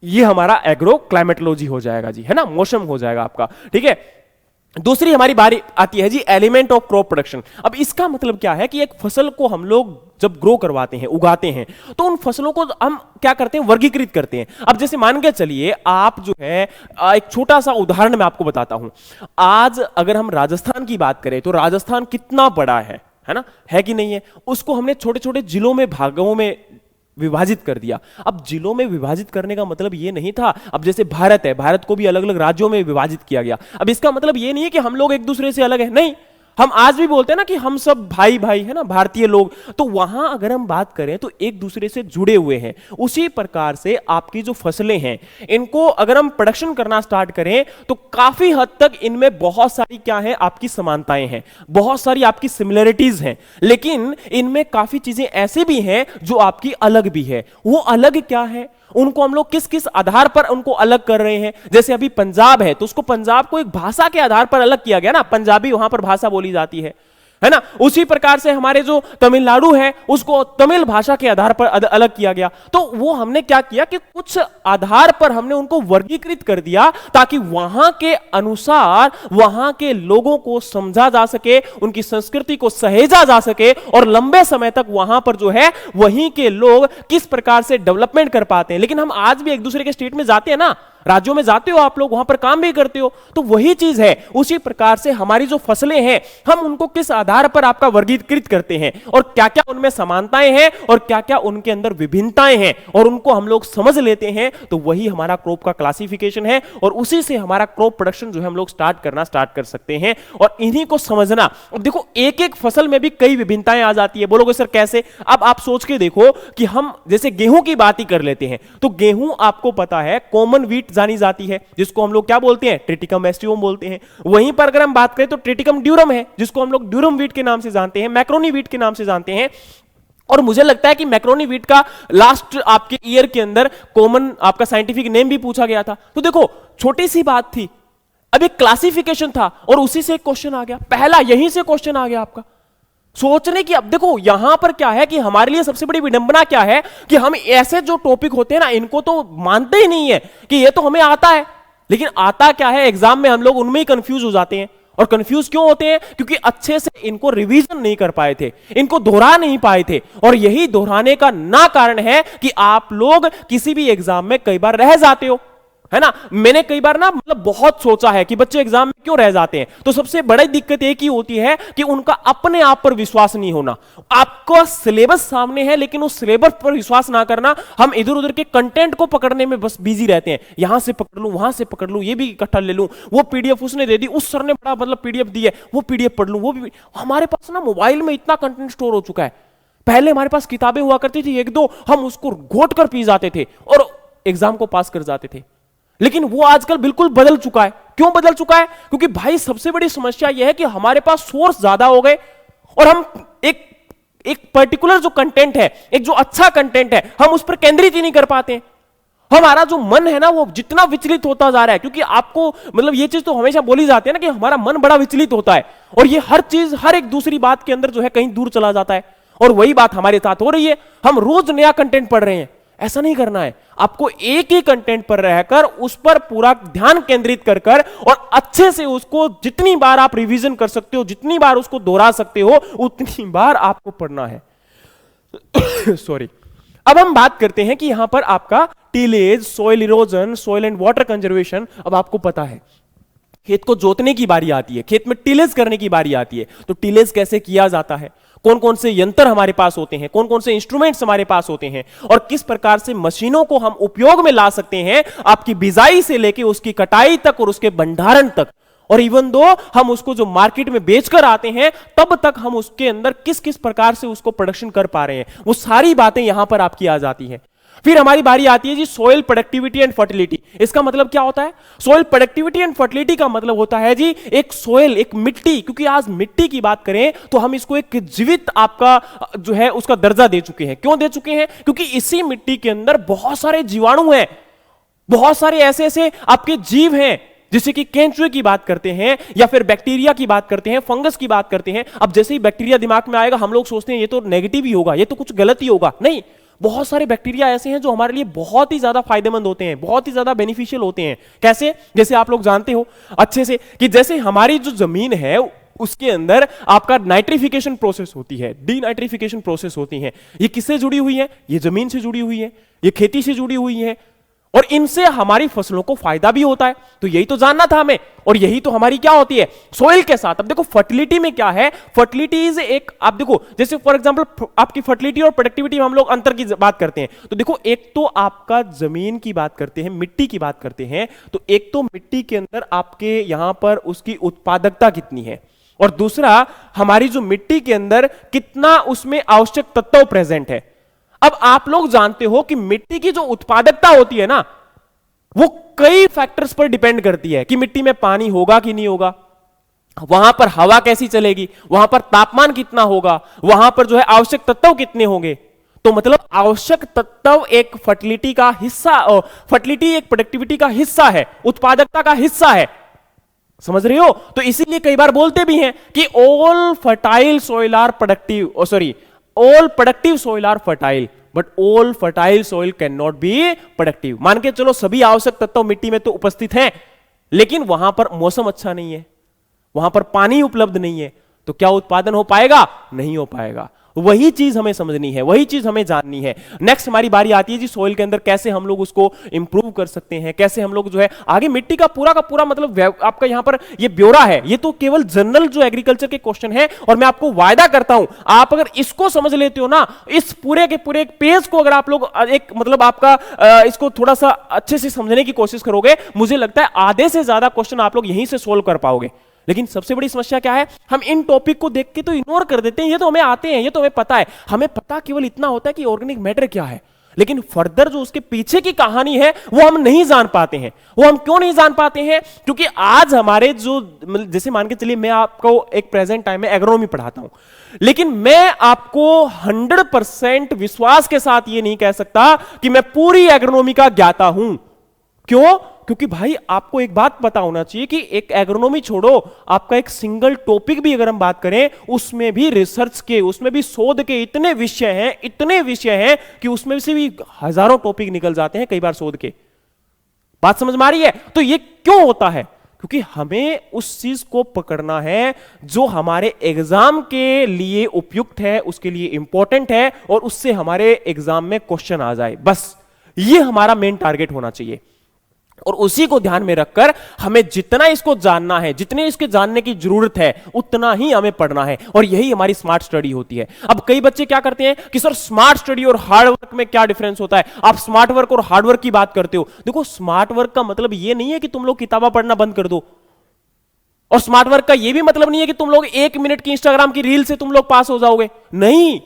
ये हमारा एग्रो क्लाइमेटोलॉजी हो जाएगा जी, है ना, मौसम हो जाएगा आपका। ठीक है, दूसरी हमारी बारी आती है जी एलिमेंट ऑफ क्रॉप प्रोडक्शन। अब इसका मतलब क्या है कि एक फसल को हम लोग जब ग्रो करवाते हैं, उगाते हैं, तो उन फसलों को हम क्या करते हैं? वर्गीकृत करते हैं। अब जैसे मान के चलिए आप जो है एक छोटा सा उदाहरण मैं आपको बताता हूं। आज अगर हम राजस्थान की बात करें तो राजस्थान कितना बड़ा है ना, है कि नहीं है? उसको हमने छोटे छोटे जिलों में, भागों में विभाजित कर दिया। अब जिलों में विभाजित करने का मतलब ये नहीं था, अब जैसे भारत है, भारत को भी अलग अलग राज्यों में विभाजित किया गया। अब इसका मतलब ये नहीं है कि हम लोग एक दूसरे से अलग है, नहीं, हम आज भी बोलते हैं ना कि हम सब भाई भाई है ना, भारतीय लोग। तो वहां अगर हम बात करें तो एक दूसरे से जुड़े हुए हैं। उसी प्रकार से आपकी जो फसलें हैं, इनको अगर हम प्रोडक्शन करना स्टार्ट करें तो काफी हद तक इनमें बहुत सारी क्या है, आपकी समानताएं हैं, बहुत सारी आपकी सिमिलरिटीज हैं, लेकिन इनमें काफी चीजें ऐसे भी हैं जो आपकी अलग भी है। वो अलग क्या है, उनको हम लोग किस किस आधार पर उनको अलग कर रहे हैं? जैसे अभी पंजाब है तो उसको पंजाब को एक भाषा के आधार पर अलग किया गया ना, पंजाबी वहां पर भाषा बोली जाती है ना। उसी प्रकार से हमारे जो तमिलनाडु है उसको तमिल भाषा के आधार पर अलग किया गया। तो वो हमने क्या किया कि कुछ आधार पर हमने उनको वर्गीकृत कर दिया ताकि वहां के अनुसार वहां के लोगों को समझा जा सके, उनकी संस्कृति को सहेजा जा सके, और लंबे समय तक वहां पर जो है वहीं के लोग किस प्रकार से डेवलपमेंट कर पाते हैं। लेकिन हम आज भी एक दूसरे के स्टेट में जाते हैं ना, राज्यों में जाते हो आप लोग, वहां पर काम भी करते हो, तो वही चीज है। उसी प्रकार से हमारी जो फसलें हैं, हम उनको किस आधार पर आपका वर्गीकृत करते हैं, और क्या क्या उनमें समानताएं हैं और क्या क्या उनके अंदर विभिन्नताएं हैं, और उनको हम लोग समझ लेते हैं, तो वही हमारा क्रॉप का क्लासिफिकेशन है। और उसी से हमारा क्रॉप प्रोडक्शन जो है हम लोग स्टार्ट कर सकते हैं। और इन्हीं को समझना, अब देखो एक एक फसल में भी कई विभिन्नताएं आ जाती है। बोलोगे सर कैसे? अब आप सोच के देखो कि हम जैसे गेहूं की बात ही कर लेते हैं, तो गेहूं आपको पता है कॉमन व्हीट जानी जाती है, जिसको हम लोग क्या बोलते हैं? ट्रिटिकम एस्टिवम बोलते हैं। वहीं पर अगर हम बात करें तो ट्रिटिकम ड्यूरम है, जिसको हम लोग ड्यूरम व्हीट के नाम से जानते हैं, मैक्रोनी व्हीट के नाम से जानते हैं। और मुझे लगता है कि मैक्रोनी व्हीट का लास्ट आपके ईयर के अंदर कॉमन आपका साइंटिफिक नेम भी पूछा गया था। तो देखो छोटी सी बात थी, अब एक क्लासिफिकेशन था और उसी से एक क्वेश्चन आ गया, पहला यहीं से क्वेश्चन आ गया आपका सोचने की। अब देखो यहां पर क्या है कि हमारे लिए सबसे बड़ी विडंबना क्या है कि हम ऐसे जो टॉपिक होते हैं ना, इनको तो मानते ही नहीं है कि ये तो हमें आता है। लेकिन आता क्या है, एग्जाम में हम लोग उनमें ही कंफ्यूज हो जाते हैं। और कंफ्यूज क्यों होते हैं? क्योंकि अच्छे से इनको रिवीजन नहीं कर पाए थे, इनको दोहरा नहीं पाए थे। और यही दोहराने का ना कारण है कि आप लोग किसी भी एग्जाम में कई बार रह जाते हो, है ना। मैंने कई बार ना मतलब बहुत सोचा है कि बच्चे एग्जाम में क्यों रह जाते हैं। तो सबसे बड़ी दिक्कत एक ही होती है कि उनका अपने आप पर विश्वास नहीं होना। आपका सिलेबस सामने है लेकिन उस सिलेबस पर विश्वास ना करना, हम इधर उधर के कंटेंट को पकड़ने में बस बिजी रहते हैं। यहां से पकड़ लूं, वहां से पकड़ लूं, ये भी इकट्ठा ले लूं, वो पीडीएफ उसने दे दी, उस सर ने बड़ा मतलब पीडीएफ दी है, वो पीडीएफ पढ़ लूं, वो भी। हमारे पास ना मोबाइल में इतना कंटेंट स्टोर हो चुका है। पहले हमारे पास किताबें हुआ करती थी एक दो, हम उसको घोट कर पी जाते थे और एग्जाम को पास कर जाते थे। लेकिन वो आजकल बिल्कुल बदल चुका है। क्यों बदल चुका है? क्योंकि भाई सबसे बड़ी समस्या यह है कि हमारे पास सोर्स ज्यादा हो गए और हम एक एक पर्टिकुलर जो कंटेंट है, एक जो अच्छा कंटेंट है, हम उस पर केंद्रित ही नहीं कर पाते हैं। हमारा जो मन है ना वो जितना विचलित होता जा रहा है, क्योंकि आपको मतलब ये चीज तो हमेशा बोली जाती है ना कि हमारा मन बड़ा विचलित होता है और ये हर चीज हर एक दूसरी बात के अंदर जो है कहीं दूर चला जाता है। और वही बात हमारे साथ हो रही है। हम रोज नया कंटेंट पढ़ रहे हैं। ऐसा नहीं करना है। आपको एक ही कंटेंट पर रहकर उस पर पूरा ध्यान केंद्रित कर कर और अच्छे से उसको जितनी बार आप रिवीजन कर सकते हो, जितनी बार उसको दोहरा सकते हो, उतनी बार आपको पढ़ना है। सॉरी। अब हम बात करते हैं कि यहां पर आपका tillage, soil erosion, soil and water conservation. अब आपको पता है खेत को जोतने की बारी आती है, खेत में टिलेज करने की बारी आती है। तो टिलेज कैसे किया जाता है, कौन कौन से यंत्र हमारे पास होते हैं, कौन कौन से इंस्ट्रूमेंट्स हमारे पास होते हैं और किस प्रकार से मशीनों को हम उपयोग में ला सकते हैं, आपकी बिजाई से लेके उसकी कटाई तक और उसके भंडारण तक। और इवन दो हम उसको जो मार्केट में बेचकर आते हैं तब तक हम उसके अंदर किस किस प्रकार से उसको प्रोडक्शन कर पा रहे हैं, वो सारी बातें यहां पर आपकी आ जाती हैं। फिर हमारी बारी आती है जी सोइल प्रोडक्टिविटी एंड फर्टिलिटी। इसका मतलब क्या होता है? सोइल प्रोडक्टिविटी एंड फर्टिलिटी का मतलब होता है जी एक सोइल, एक मिट्टी, क्योंकि आज मिट्टी की बात करें तो हम इसको एक जीवित आपका जो है उसका दर्जा दे चुके हैं। क्यों दे चुके हैं? क्योंकि इसी मिट्टी के अंदर बहुत सारे जीवाणु हैं, बहुत सारे ऐसे ऐसे आपके जीव हैं, जैसे कि केंचुए की बात करते हैं या फिर बैक्टीरिया की बात करते हैं, फंगस की बात करते हैं। अब जैसे ही बैक्टीरिया दिमाग में आएगा हम लोग सोचते हैं ये तो नेगेटिव ही होगा, ये तो कुछ गलत ही होगा। नहीं, बहुत सारे बैक्टीरिया ऐसे हैं जो हमारे लिए बहुत ही ज्यादा फायदेमंद होते हैं, बहुत ही ज्यादा बेनिफिशियल होते हैं। कैसे? जैसे आप लोग जानते हो अच्छे से कि जैसे हमारी जो जमीन है उसके अंदर आपका नाइट्रिफिकेशन प्रोसेस होती है, डीनाइट्रिफिकेशन प्रोसेस होती है। ये किससे जुड़ी हुई है? ये जमीन से जुड़ी हुई है, ये खेती से जुड़ी हुई है और इनसे हमारी फसलों को फायदा भी होता है। तो यही तो जानना था हमें और यही तो हमारी क्या होती है सोइल के साथ। अब देखो फर्टिलिटी में क्या है, फर्टिलिटी इज एक, आप देखो जैसे फॉर एग्जांपल आपकी फर्टिलिटी और प्रोडक्टिविटी में हम लोग अंतर की बात करते हैं तो देखो एक तो आपका जमीन की बात करते हैं, मिट्टी की बात करते हैं, तो एक तो मिट्टी के अंदर आपके यहां पर उसकी उत्पादकता कितनी है और दूसरा हमारी जो मिट्टी के अंदर कितना उसमें आवश्यक तत्व प्रेजेंट है। अब आप लोग जानते हो कि मिट्टी की जो उत्पादकता होती है ना वो कई फैक्टर्स पर डिपेंड करती है कि मिट्टी में पानी होगा कि नहीं होगा, वहां पर हवा कैसी चलेगी, वहां पर तापमान कितना होगा, वहां पर जो है आवश्यक तत्व कितने होंगे। तो मतलब आवश्यक तत्व एक फर्टिलिटी का हिस्सा, फर्टिलिटी एक प्रोडक्टिविटी का हिस्सा है, उत्पादकता का हिस्सा है। समझ रहे हो? तो इसीलिए कई बार बोलते भी हैं कि all fertile soil are productive, sorry all productive soil are fertile but all fertile soil can not be productive. मान के चलो सभी आवश्यक तत्व मिट्टी में तो उपस्थित हैं लेकिन वहां पर मौसम अच्छा नहीं है, वहां पर पानी उपलब्ध नहीं है, तो क्या उत्पादन हो पाएगा? नहीं हो पाएगा। वही चीज हमें समझनी है, वही चीज हमें जाननी है। नेक्स्ट हमारी बारी आती है जी सोइल के अंदर कैसे हम लोग उसको इंप्रूव कर सकते हैं, कैसे हम लोग जो है आगे मिट्टी का पूरा मतलब आपका यहां पर ये ब्यौरा है, ये तो केवल जनरल जो एग्रीकल्चर के क्वेश्चन है और मैं आपको वायदा करता हूं आप अगर इसको समझ लेते हो ना, इस पूरे के पूरे पेज को अगर आप लोग एक मतलब आपका इसको थोड़ा सा अच्छे से समझने की कोशिश करोगे, मुझे लगता है आधे से ज्यादा क्वेश्चन आप लोग यहीं से सोल्व कर पाओगे। लेकिन सबसे बड़ी समस्या क्या है, हम इन टॉपिक को देख के तो इग्नोर कर देते हैं, ये तो हमें आते हैं, ये तो हमें पता है, हमें पता केवल इतना होता है कि ऑर्गेनिक मैटर क्या है, लेकिन फर्दर जो उसके पीछे की कहानी है वो हम नहीं जान पाते हैं। वो हम क्यों नहीं जान पाते हैं? क्योंकि आज हमारे जो जैसे मान के चलिए मैं आपको एक प्रेजेंट टाइम में एग्रोनॉमी पढ़ाता हूं, लेकिन मैं आपको 100% विश्वास के साथ ये नहीं कह सकता कि मैं पूरी एग्रोनॉमी का ज्ञाता हूं। क्यों? क्योंकि भाई आपको एक बात पता होना चाहिए कि एक एग्रोनॉमी छोड़ो, आपका एक सिंगल टॉपिक भी अगर हम बात करें उसमें भी रिसर्च के, उसमें भी शोध के इतने विषय हैं कि उसमें से भी हजारों टॉपिक निकल जाते हैं कई बार शोध के। बात समझ में आ रही है? तो ये क्यों होता है? क्योंकि हमें उस चीज को पकड़ना है जो हमारे एग्जाम के लिए उपयुक्त है, उसके लिए इंपॉर्टेंट है और उससे हमारे एग्जाम में क्वेश्चन आ जाए। बस ये हमारा मेन टारगेट होना चाहिए और उसी को ध्यान में रखकर हमें जितना इसको जानना है, जितने इसके जानने की जरूरत है, उतना ही हमें पढ़ना है और यही हमारी स्मार्ट स्टडी होती है। अब कई बच्चे क्या करते हैं कि सर स्मार्ट स्टडी और हार्ड वर्क में क्या डिफरेंस होता है? आप स्मार्ट वर्क और हार्ड वर्क की बात करते हो। देखो, स्मार्ट वर्क का मतलब यह नहीं है कि तुम लोग किताबें पढ़ना बंद कर दो, और स्मार्ट वर्क का यह भी मतलब नहीं है कि तुम लोग 1 मिनट की इंस्टाग्राम की रील से तुम लोग पास हो जाओगे। नहीं,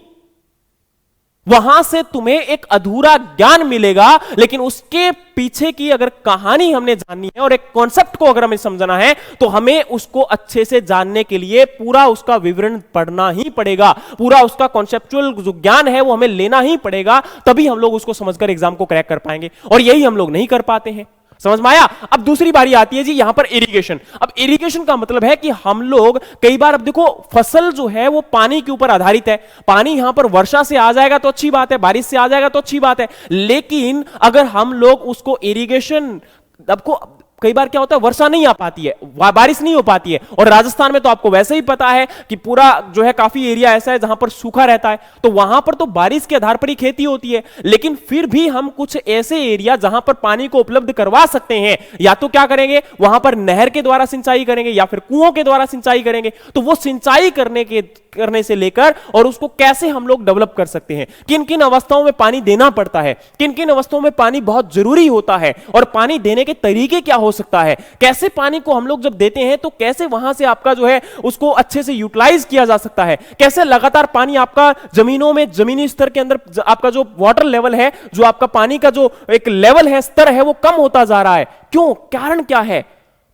वहां से तुम्हें एक अधूरा ज्ञान मिलेगा, लेकिन उसके पीछे की अगर कहानी हमने जाननी है और एक कॉन्सेप्ट को अगर हमें समझना है तो हमें उसको अच्छे से जानने के लिए पूरा उसका विवरण पढ़ना ही पड़ेगा, पूरा उसका कॉन्सेप्चुअल जो ज्ञान है वो हमें लेना ही पड़ेगा, तभी हम लोग उसको समझकर एग्जाम को क्रैक कर पाएंगे। और यही हम लोग नहीं कर पाते हैं। समझ में आया? अब दूसरी बारी आती है जी यहां पर इरिगेशन। अब इरिगेशन का मतलब है कि हम लोग कई बार, अब देखो फसल जो है वो पानी के ऊपर आधारित है। पानी यहां पर वर्षा से आ जाएगा तो अच्छी बात है, बारिश से आ जाएगा तो अच्छी बात है, लेकिन अगर हम लोग उसको इरिगेशन, आपको कई बार क्या होता है वर्षा नहीं आ पाती है, बारिश नहीं हो पाती है, और राजस्थान में तो आपको वैसे ही पता है कि पूरा जो है काफी एरिया ऐसा है जहां पर सूखा रहता है, तो वहां पर तो बारिश के आधार पर ही खेती होती है। लेकिन फिर भी हम कुछ ऐसे एरिया जहां पर पानी को उपलब्ध करवा सकते हैं, या तो क्या करेंगे वहां पर नहर के द्वारा सिंचाई करेंगे या फिर कुओं के द्वारा सिंचाई करेंगे। तो वो सिंचाई करने से लेकर और उसको कैसे हम लोग डेवलप कर सकते हैं, किन किन अवस्थाओं में पानी देना पड़ता है, किन किन अवस्थाओं में पानी बहुत जरूरी होता है, और पानी देने के तरीके क्या हो सकता है, कैसे पानी को हम लोग जब देते हैं तो कैसे वहां से आपका जो है उसको अच्छे से यूटिलाइज किया जा सकता है, कैसे लगातार पानी आपका जमीनों में, जमीनी स्तर के अंदर आपका जो वाटर लेवल है, जो आपका पानी का जो एक लेवल है, स्तर है, वो कम होता जा रहा है। क्यों? कारण क्या है?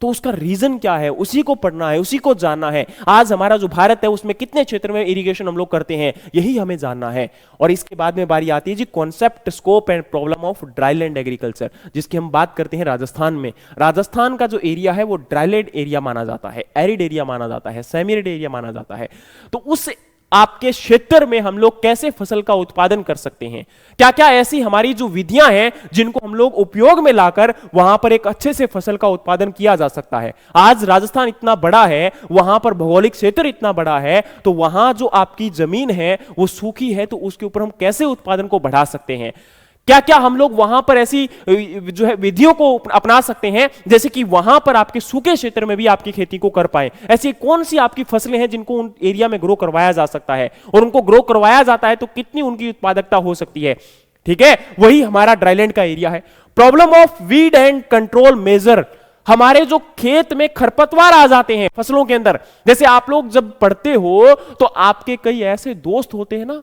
तो उसका रीजन क्या है, उसी को पढ़ना है, उसी को जानना है। आज हमारा जो भारत है उसमें कितने क्षेत्र में इरिगेशन हम लोग करते हैं, यही हमें जानना है। और इसके बाद में बारी आती है जी concept, scope and problem of dryland agriculture, जिसकी हम बात करते हैं राजस्थान में। राजस्थान का जो एरिया है वो ड्राईलैंड एरिया माना जाता है, एरिड एरिया माना जाता है, सेमी एरिड एरिया माना जाता है। तो उस आपके क्षेत्र में हम लोग कैसे फसल का उत्पादन कर सकते हैं, क्या क्या ऐसी हमारी जो विधियां हैं जिनको हम लोग उपयोग में लाकर वहां पर एक अच्छे से फसल का उत्पादन किया जा सकता है। आज राजस्थान इतना बड़ा है, वहां पर भौगोलिक क्षेत्र इतना बड़ा है, तो वहां जो आपकी जमीन है वो सूखी है, तो उसके ऊपर हम कैसे उत्पादन को बढ़ा सकते हैं, क्या क्या हम लोग वहां पर ऐसी जो है विधियों को अपना सकते हैं जैसे कि वहां पर आपके सूखे क्षेत्र में भी आपकी खेती को कर पाए। ऐसी कौन सी आपकी फसलें हैं जिनको उन एरिया में ग्रो करवाया जा सकता है, और उनको ग्रो करवाया जाता है तो कितनी उनकी उत्पादकता हो सकती है। ठीक है, वही हमारा ड्राईलैंड का एरिया है। Problem of weed and control measure, हमारे जो खेत में खरपतवार आ जाते हैं फसलों के अंदर, जैसे आप लोग जब पढ़ते हो तो आपके कई ऐसे दोस्त होते हैं ना,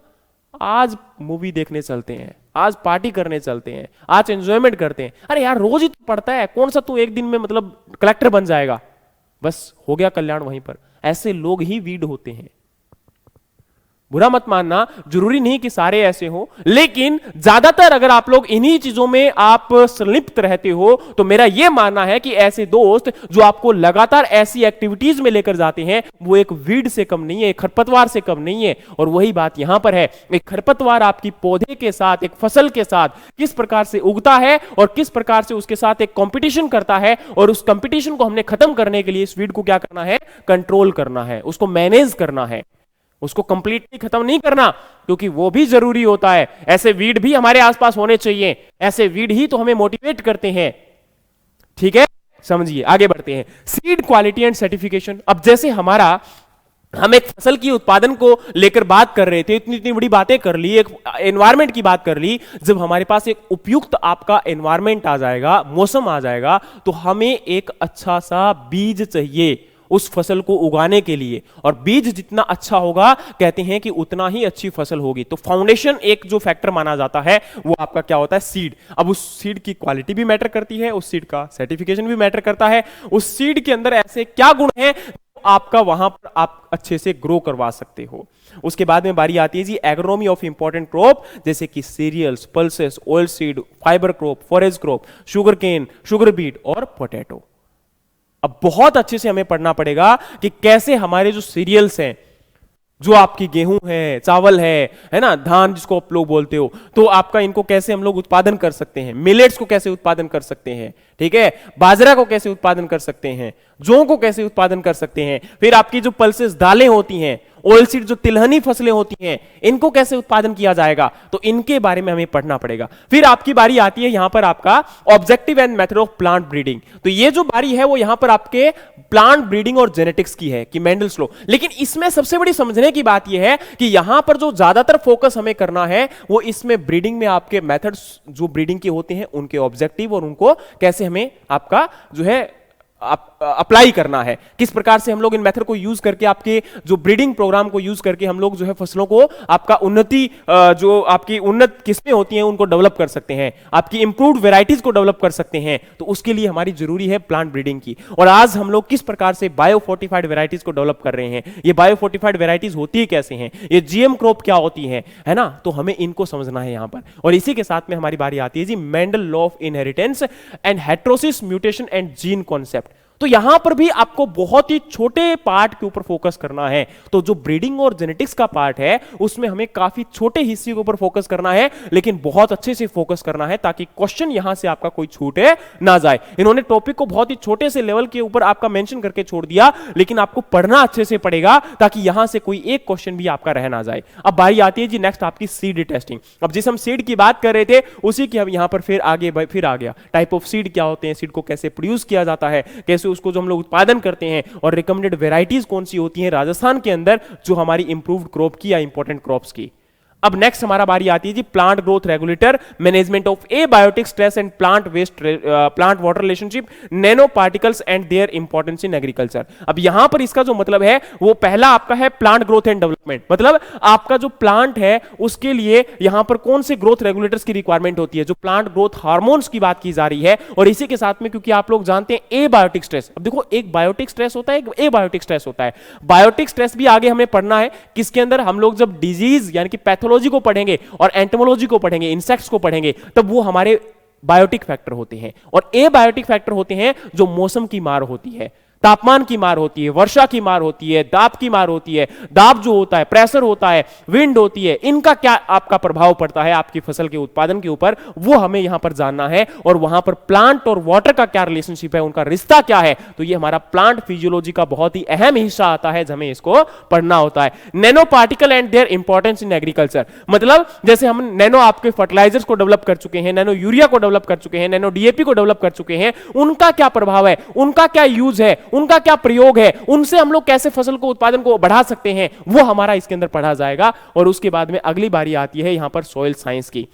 आज मूवी देखने चलते हैं, आज पार्टी करने चलते हैं, आज एंजॉयमेंट करते हैं। अरे यार रोज ही तो पढ़ता है, कौन सा तू एक दिन में मतलब कलेक्टर बन जाएगा, बस हो गया कल्याण वहीं पर। ऐसे लोग ही वीड होते हैं। बुरा मत मानना, जरूरी नहीं कि सारे ऐसे हो, लेकिन ज्यादातर अगर आप लोग इन्हीं चीजों में आप संलिप्त रहते हो तो मेरा यह मानना है कि ऐसे दोस्त जो आपको लगातार ऐसी एक्टिविटीज में लेकर जाते हैं वो एक वीड से कम नहीं है, एक खरपतवार से कम नहीं है। और वही बात यहां पर है, एक खरपतवार आपकी पौधे के साथ, एक फसल के साथ किस प्रकार से उगता है और किस प्रकार से उसके साथ एक कंपटीशन करता है, और उस कंपटीशन को हमने खत्म करने के लिए इस वीड को क्या करना है, कंट्रोल करना है, उसको मैनेज करना है, उसको कंप्लीटली खत्म नहीं करना, क्योंकि वो भी जरूरी होता है। ऐसे वीड भी हमारे आसपास होने चाहिए, ऐसे वीड ही तो हमें मोटिवेट करते हैं। ठीक है, समझिए, आगे बढ़ते हैं। Seed quality and certification. अब जैसे हम एक फसल की उत्पादन को लेकर बात कर रहे थे, इतनी इतनी बड़ी बातें कर ली, एक एनवायरमेंट की बात कर ली। जब हमारे पास एक उपयुक्त आपका एनवायरमेंट आ जाएगा, मौसम आ जाएगा, तो हमें एक अच्छा सा बीज चाहिए उस फसल को उगाने के लिए, और बीज जितना अच्छा होगा कहते हैं कि उतना ही अच्छी फसल होगी। तो फाउंडेशन एक जो फैक्टर माना जाता है वो आपका क्या होता है, सीड। अब उस सीड की क्वालिटी भी मैटर करती है, उस सीड का सर्टिफिकेशन भी मैटर करता है, उस सीड के अंदर ऐसे क्या गुण हैं जो आपका वहां पर आप अच्छे से ग्रो करवा सकते हो। उसके बाद में बारी आती है जी एग्रोनॉमी ऑफ इंपॉर्टेंट क्रॉप, जैसे कि cereals, pulses, oil seed, fibre crop, forest crop, sugar cane, sugar beet और पोटैटो। अब बहुत अच्छे से हमें पढ़ना पड़ेगा कि कैसे हमारे जो सीरियल्स हैं, जो आपकी गेहूं है, चावल है ना, धान जिसको आप लोग बोलते हो, तो आपका इनको कैसे हम लोग उत्पादन कर सकते हैं, मिलेट्स को कैसे उत्पादन कर सकते हैं, ठीक है, बाजरा को कैसे उत्पादन कर सकते हैं, जौ को कैसे उत्पादन कर सकते हैं, फिर आपकी जो पल्सेस दालें होती हैं, ऑयल सीड जो तिलहनी फसलें होती हैं, इनको कैसे उत्पादन किया जाएगा, तो इनके बारे में हमें पढ़ना पड़ेगा। फिर आपकी बारी आती है यहां पर आपका objective and method of plant breeding. तो ये जो बारी है वो यहां पर आपके प्लांट ब्रीडिंग और जेनेटिक्स की है कि मेंडल्स लॉ। लेकिन इसमें सबसे बड़ी समझने की बात यह है कि यहां पर जो ज्यादातर फोकस हमें करना है वो इसमें ब्रीडिंग में आपके मेथड्स जो ब्रीडिंग के होते हैं उनके ऑब्जेक्टिव और उनको कैसे हमें आपका जो है अप्लाई करना है, किस प्रकार से हम लोग इन मेथड को यूज करके आपके जो ब्रीडिंग प्रोग्राम को यूज करके हम लोग जो है फसलों को आपका उन्नति जो आपकी उन्नत किस्में होती हैं उनको डेवलप कर सकते हैं, आपकी इंप्रूव्ड वैरायटीज को डेवलप कर सकते हैं। तो उसके लिए हमारी जरूरी है प्लांट ब्रीडिंग की। और आज हम लोग किस प्रकार से बायोफोर्टिफाइड वैरायटीज को डेवलप कर रहे हैं, ये बायोफोर्टिफाइड वैरायटीज होती है कैसे हैं, ये जीएम क्रॉप क्या होती है ना, तो हमें इनको समझना है यहां पर। और इसी के साथ में हमारी बारी आती है जी Mendel law of inheritance and heterosis mutation and gene concept. तो यहां पर भी आपको बहुत ही छोटे पार्ट के ऊपर फोकस करना है। तो जो ब्रीडिंग और जेनेटिक्स का पार्ट है उसमें हमें काफी छोटे हिस्से के ऊपर फोकस करना है, लेकिन बहुत अच्छे से फोकस करना है ताकि क्वेश्चन यहां से आपका कोई छूटे ना जाए। इन्होंने टॉपिक को बहुत ही छोटे से लेवल के ऊपर आपका मेंशन करके छोड़ दिया, लेकिन आपको पढ़ना अच्छे से पड़ेगा ताकि यहां से कोई एक क्वेश्चन भी आपका रह ना जाए। अब बारी आती है जी नेक्स्ट आपकी सीड टेस्टिंग। अब जिस हम सीड की बात कर रहे थे उसी की हम यहां पर फिर आ गया टाइप ऑफ सीड क्या होते हैं, सीड को कैसे प्रोड्यूस किया जाता है, कैसे उसको जो हम लोग उत्पादन करते हैं, और रिकमेंडेड वैरायटीज कौन सी होती हैं राजस्थान के अंदर जो हमारी इंप्रूव्ड क्रॉप की या इंपॉर्टेंट क्रॉप्स की। अब नेक्स्ट हमारा बारी आती है जी plant growth regulator, management of abiotic stress and plant waste plant water relationship, nano particles and their importance in agriculture. अब यहां पर इसका जो मतलब है वो पहला आपका है प्लांट ग्रोथ एंड डेवलपमेंट, मतलब आपका जो प्लांट है उसके लिए यहां पर कौन से ग्रोथ रेगुलेटर्स की रिक्वायरमेंट होती है, जो प्लांट ग्रोथ हार्मोन्स की बात की जा रही है। और इसी के साथ में क्योंकि आप लोग जानते हैं एबायोटिक स्ट्रेस, अब देखो एक बायोटिक स्ट्रेस होता है, एक एबायोटिक स्ट्रेस होता है। बायोटिक स्ट्रेस भी आगे हमें पढ़ना है किसके अंदर, हम लोग जब डिजीज यानी कि पैथोलॉजी को पढ़ेंगे और एंटोमोलॉजी को पढ़ेंगे, इंसेक्ट्स को पढ़ेंगे, तब वो हमारे बायोटिक फैक्टर होते हैं। और एबायोटिक फैक्टर होते हैं जो मौसम की मार होती है, तापमान की मार होती है, वर्षा की मार होती है, दाब की मार होती है, दाब जो होता है, प्रेशर होता है, विंड होती है, इनका क्या आपका प्रभाव पड़ता है आपकी फसल के उत्पादन के ऊपर, वो हमें यहां पर जानना है। और वहां पर प्लांट और वाटर का क्या रिलेशनशिप है, उनका रिश्ता क्या है, तो ये हमारा प्लांट फिजियोलॉजी का बहुत ही अहम हिस्सा आता है, हमें इसको पढ़ना होता है। Nano particle and their importance in agriculture, मतलब जैसे हम नैनो आपके फर्टिलाइजर्स को डेवलप कर चुके हैं, नैनो यूरिया को डेवलप कर चुके हैं, नैनो डीएपी को डेवलप कर चुके हैं, उनका क्या प्रभाव है, उनका क्या यूज है, उनका क्या प्रयोग है, उनसे हम लोग कैसे फसल को उत्पादन को बढ़ा सकते हैं, वो हमारा इसके अंदर पढ़ा जाएगा। और उसके बाद में अगली बारी आती है यहां पर सॉइल साइंस की।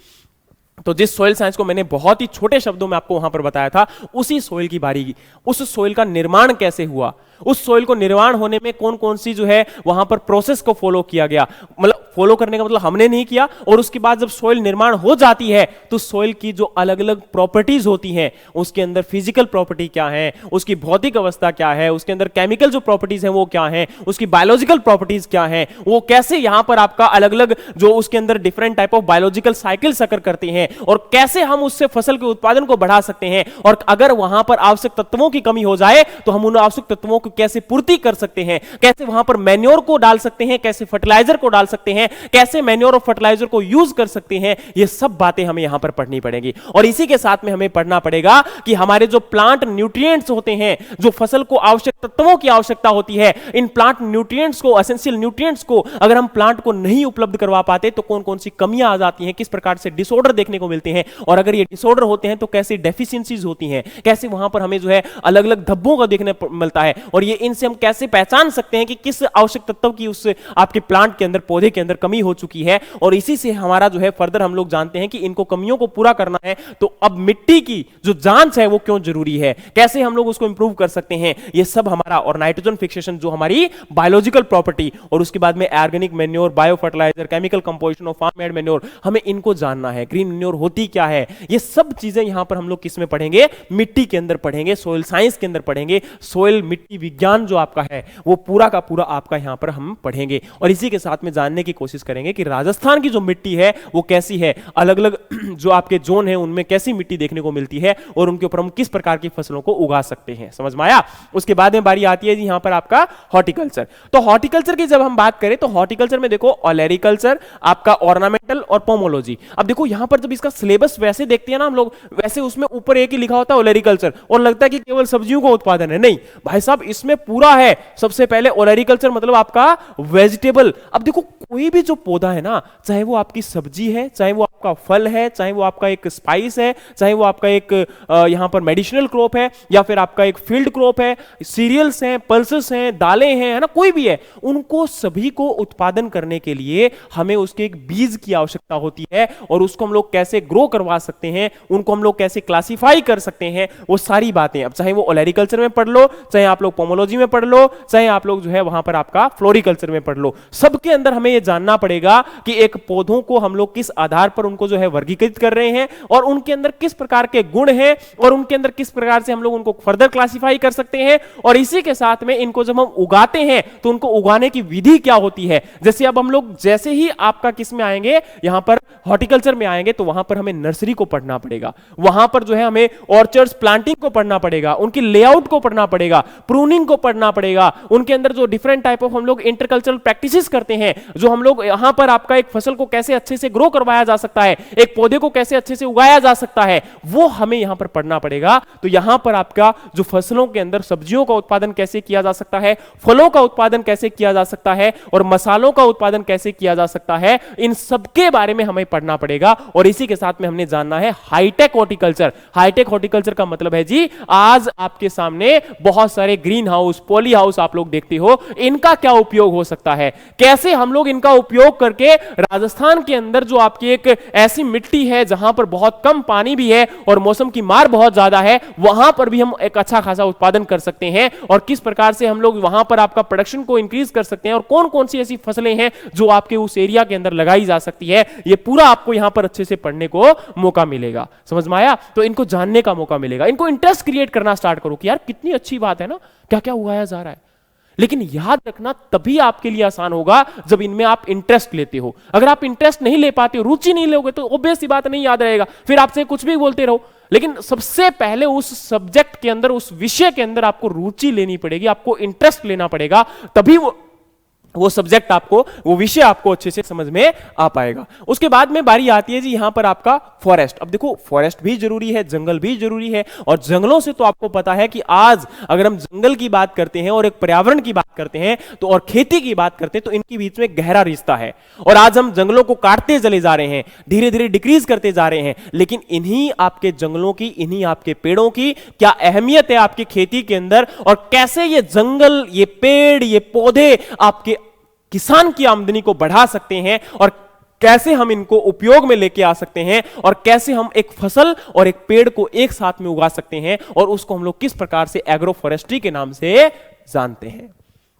तो जिस सॉइल साइंस को मैंने बहुत ही छोटे शब्दों में आपको वहां पर बताया था, उसी सॉइल की बारी की, उस सॉइल का निर्माण कैसे हुआ, उस सॉइल को निर्माण होने में कौन कौन सी जो है वहां पर प्रोसेस को फॉलो किया गया, मतलब फॉलो करने का मतलब हमने नहीं किया। और उसके बाद जब सॉइल निर्माण हो जाती है तो सॉइल की जो अलग अलग प्रॉपर्टीज होती हैं, उसके अंदर फिजिकल प्रॉपर्टी क्या है, उसकी भौतिक अवस्था क्या है, उसके अंदर केमिकल जो प्रॉपर्टीज हैं वो क्या है, उसकी बायोलॉजिकल प्रॉपर्टीज क्या है, वो कैसे यहां पर आपका अलग अलग जो उसके अंदर different type of biological cycles occur करते हैं, और कैसे हम उससे फसल के उत्पादन को बढ़ा सकते हैं। और अगर वहां पर आवश्यक तत्वों की कमी हो जाए तो हम उन आवश्यक तत्वों को कैसे पूर्ति कर सकते हैं, कैसे वहां पर मैन्योर को डाल सकते हैं, कैसे फर्टिलाइजर को डाल सकते हैं, कैसे मैन्योर और फर्टिलाइजर को यूज कर सकते हैं, ये सब बातें हमें यहां पर पढ़नी पड़ेगी। और इसी के साथ में हमें पढ़ना पड़ेगा कि हमारे जो प्लांट न्यूट्रिएंट्स होते हैं, जो फसल को आवश्यक तत्वों की आवश्यकता होती है, इन प्लांट न्यूट्रिएंट्स को, एसेंशियल न्यूट्रिएंट्स को अगर हम प्लांट को नहीं उपलब्ध करवा पाते तो कौन कौन सी कमियां आ जाती हैं, किस प्रकार से डिसऑर्डर देखने को मिलते हैं, और अगर ये डिसऑर्डर होते हैं तो कैसी डेफिशिएंसीज होती हैं, कैसे वहां पर हमें जो है अलग अलग धब्बों का देखने मिलता है, और ये इनसे हम कैसे पहचान सकते हैं कि किस आवश्यक तत्व की उस आपके प्लांट के अंदर, पौधे के अंदर कमी हो चुकी है। और इसी से हमारा जो है फर्दर हम लोग जानते हैं कि इनको कमियों को पूरा करना है तो अब मिट्टी की जो जांच है वो क्यों जरूरी है, कैसे हम लोग उसको इंप्रूव कर सकते हैं, ये सब हमारा। और नाइट्रोजन फिक्सेशन जो हमारी बायोलॉजिकल प्रॉपर्टी, और उसके बाद में organic manure, bio fertiliser, chemical composition of farm made manure, हमें इनको जानना है। ग्रीन मैन्योर होती क्या है, ये सब चीजें यहां पर हम लोग किस में पढ़ेंगे, मिट्टी के अंदर पढ़ेंगे, सोइल साइंस के अंदर पढ़ेंगे। सोइल मिट्टी विज्ञान जो आपका है वो पूरा का पूरा आपका यहां पर हम पढ़ेंगे। और इसी के साथ में जानने की कोशिश करेंगे कि राजस्थान की जो मिट्टी है वो कैसी है, अलग अलग जो आपके जोन है उनमें कैसी मिट्टी देखने को मिलती है और उनके ऊपर हम किस प्रकार की फसलों को उगा सकते हैं। समझ में आया? उसके बाद में बारी आती है जी यहां पर आपका हॉर्टिकल्चर। तो हॉर्टिकल्चर की जब हम बात करें तो हॉर्टिकल्चर में देखो ओलेरिकल्चर, आपका ऑर्नामेंटल और पोमोलॉजी। अब देखो यहां पर जब इसका सिलेबस वैसे देखते हैं ना हम लोग, वैसे उसमें ऊपर एक ही लिखा होता है ओलेरिकल्चर और लगता है कि केवल सब्जियों का उत्पादन है। नहीं भाई साहब, इसमें पूरा है। सबसे पहले ओलेरिकल्चर मतलब आपका वेजिटेबल। अब देखो कोई भी जो पौधा है ना, चाहे वो आपकी सब्जी है, चाहे वो आपका फल है, चाहे वो आपका एक स्पाइस है, चाहे वो आपका एक यहां पर मेडिसिनल क्रॉप है या फिर आपका एक फील्ड क्रॉप है, सीरियल्स हैं, पल्सेस हैं, दालें हैं, है ना, कोई भी है, उनको सभी को उत्पादन करने के लिए हमें उसके एक बीज की आवश्यकता होती है और उसको हम लोग कैसे ग्रो करवा सकते हैं, उनको हम लोग कैसे क्लासिफाई कर सकते हैं, वो सारी बातें। अब चाहे वो ओलेरिकल्चर में पढ़ लो, चाहे आप लोग पोमोलॉजी में पढ़ लो, चाहे आप लोग जो है वहां पर आपका फ्लोरिकल्चर में पढ़ लो, सबके अंदर हमें यह जानना पड़ेगा कि एक पौधों को हम लोग किस आधार पर उनको जो है वर्गीकृत कर रहे हैं और उनके अंदर किस प्रकार के गुण हैं और उनके अंदर किस प्रकार से हम लोग उनको फर्दर क्लासिफाई कर सकते हैं। और इसी के साथ में इनको जब हम उगाते हैं तो उनको उगाने की विधि क्या होती है। जैसे अब हम लोग जैसे ही आपका किस में आएंगे, यहां पर हॉर्टिकल्चर में आएंगे, तो वहां पर हमें नर्सरी को पढ़ना पड़ेगा, वहां पर जो है हमें ऑर्चर्ड्स प्लांटिंग को पढ़ना पड़ेगा, उनकी लेआउट को पढ़ना पड़ेगा, प्रूनिंग को पढ़ना पड़ेगा, उनके अंदर जो डिफरेंट टाइप ऑफ हम लोग इंटरकल्चरल प्रैक्टिसेस करते हैं, जो हम लोग यहां पर आपका एक फसल को कैसे अच्छे से ग्रो करवाया जा सकता है, एक पौधे को कैसे अच्छे से उगाया जा सकता है, वो हमें यहां पर पढ़ना पड़ेगा। तो यहां पर आपका जो फसलों के अंदर सब्जियों का उत्पादन कैसे किया जा सकता है, फलों का उत्पादन कैसे किया जा सकता है और मसालों का उत्पादन कैसे किया जा सकता है, इन सबके बारे में हमें पढ़ना पड़ेगा। और इसी के साथ में हमने जानना है हाईटेक हॉर्टिकल्चर। हाईटेक हॉर्टिकल्चर का मतलब है जी, आज आपके सामने बहुत सारे ग्रीन हाउस, पॉली हाउस आप लोग देखते हो, इनका क्या उपयोग हो सकता है, कैसे हम लोग इनका उपयोग करके राजस्थान के अंदर जो आपकी एक ऐसी मिट्टी है जहां पर बहुत कम पानी भी है और मौसम की मार बहुत ज्यादा है, वहां पर भी हम एक अच्छा खासा उत्पादन कर सकते हैं और किस प्रकार से हम लोग वहां पर आपका प्रोडक्शन को इंक्रीज कर सकते हैं और कौन कौन सी ऐसी फसलें हैं जो आपके उस एरिया के अंदर लगाई जा सकती है, ये पूरा आपको यहां पर अच्छे से पढ़ने को मौका मिलेगा। समझ में आया? तो इनको जानने का मौका मिलेगा, इनको इंटरेस्ट क्रिएट करना स्टार्ट करो कि यार कितनी अच्छी बात है ना, क्या क्या उगाया जा रहा है। लेकिन याद रखना तभी आपके लिए आसान होगा जब इनमें आप इंटरेस्ट लेते हो। अगर आप इंटरेस्ट नहीं ले पाते हो, रुचि नहीं लोगे, तो ऑब्वियस सी बात नहीं याद रहेगा, फिर आपसे कुछ भी बोलते रहो। लेकिन सबसे पहले उस सब्जेक्ट के अंदर, उस विषय के अंदर आपको रुचि लेनी पड़ेगी, आपको इंटरेस्ट लेना पड़ेगा, तभी वो सब्जेक्ट आपको, वो विषय आपको अच्छे से समझ में आ पाएगा। उसके बाद में बारी आती है जी यहां पर आपका फॉरेस्ट। अब देखो फॉरेस्ट भी जरूरी है, जंगल भी जरूरी है और जंगलों से तो आपको पता है कि आज अगर हम जंगल की बात करते हैं और एक पर्यावरण की बात करते हैं तो और खेती की बात करते हैं तो इनके बीच में गहरा रिश्ता है। और आज हम जंगलों को काटते चले जा रहे हैं, धीरे धीरे डिक्रीज करते जा रहे हैं, लेकिन इन्हीं आपके जंगलों की, इन्हीं आपके पेड़ों की क्या अहमियत है आपकी खेती के अंदर और कैसे ये जंगल, ये पेड़, ये पौधे आपके किसान की आमदनी को बढ़ा सकते हैं और कैसे हम इनको उपयोग में लेके आ सकते हैं और कैसे हम एक फसल और एक पेड़ को एक साथ में उगा सकते हैं और उसको हम लोग किस प्रकार से एग्रो फॉरेस्ट्री के नाम से जानते हैं।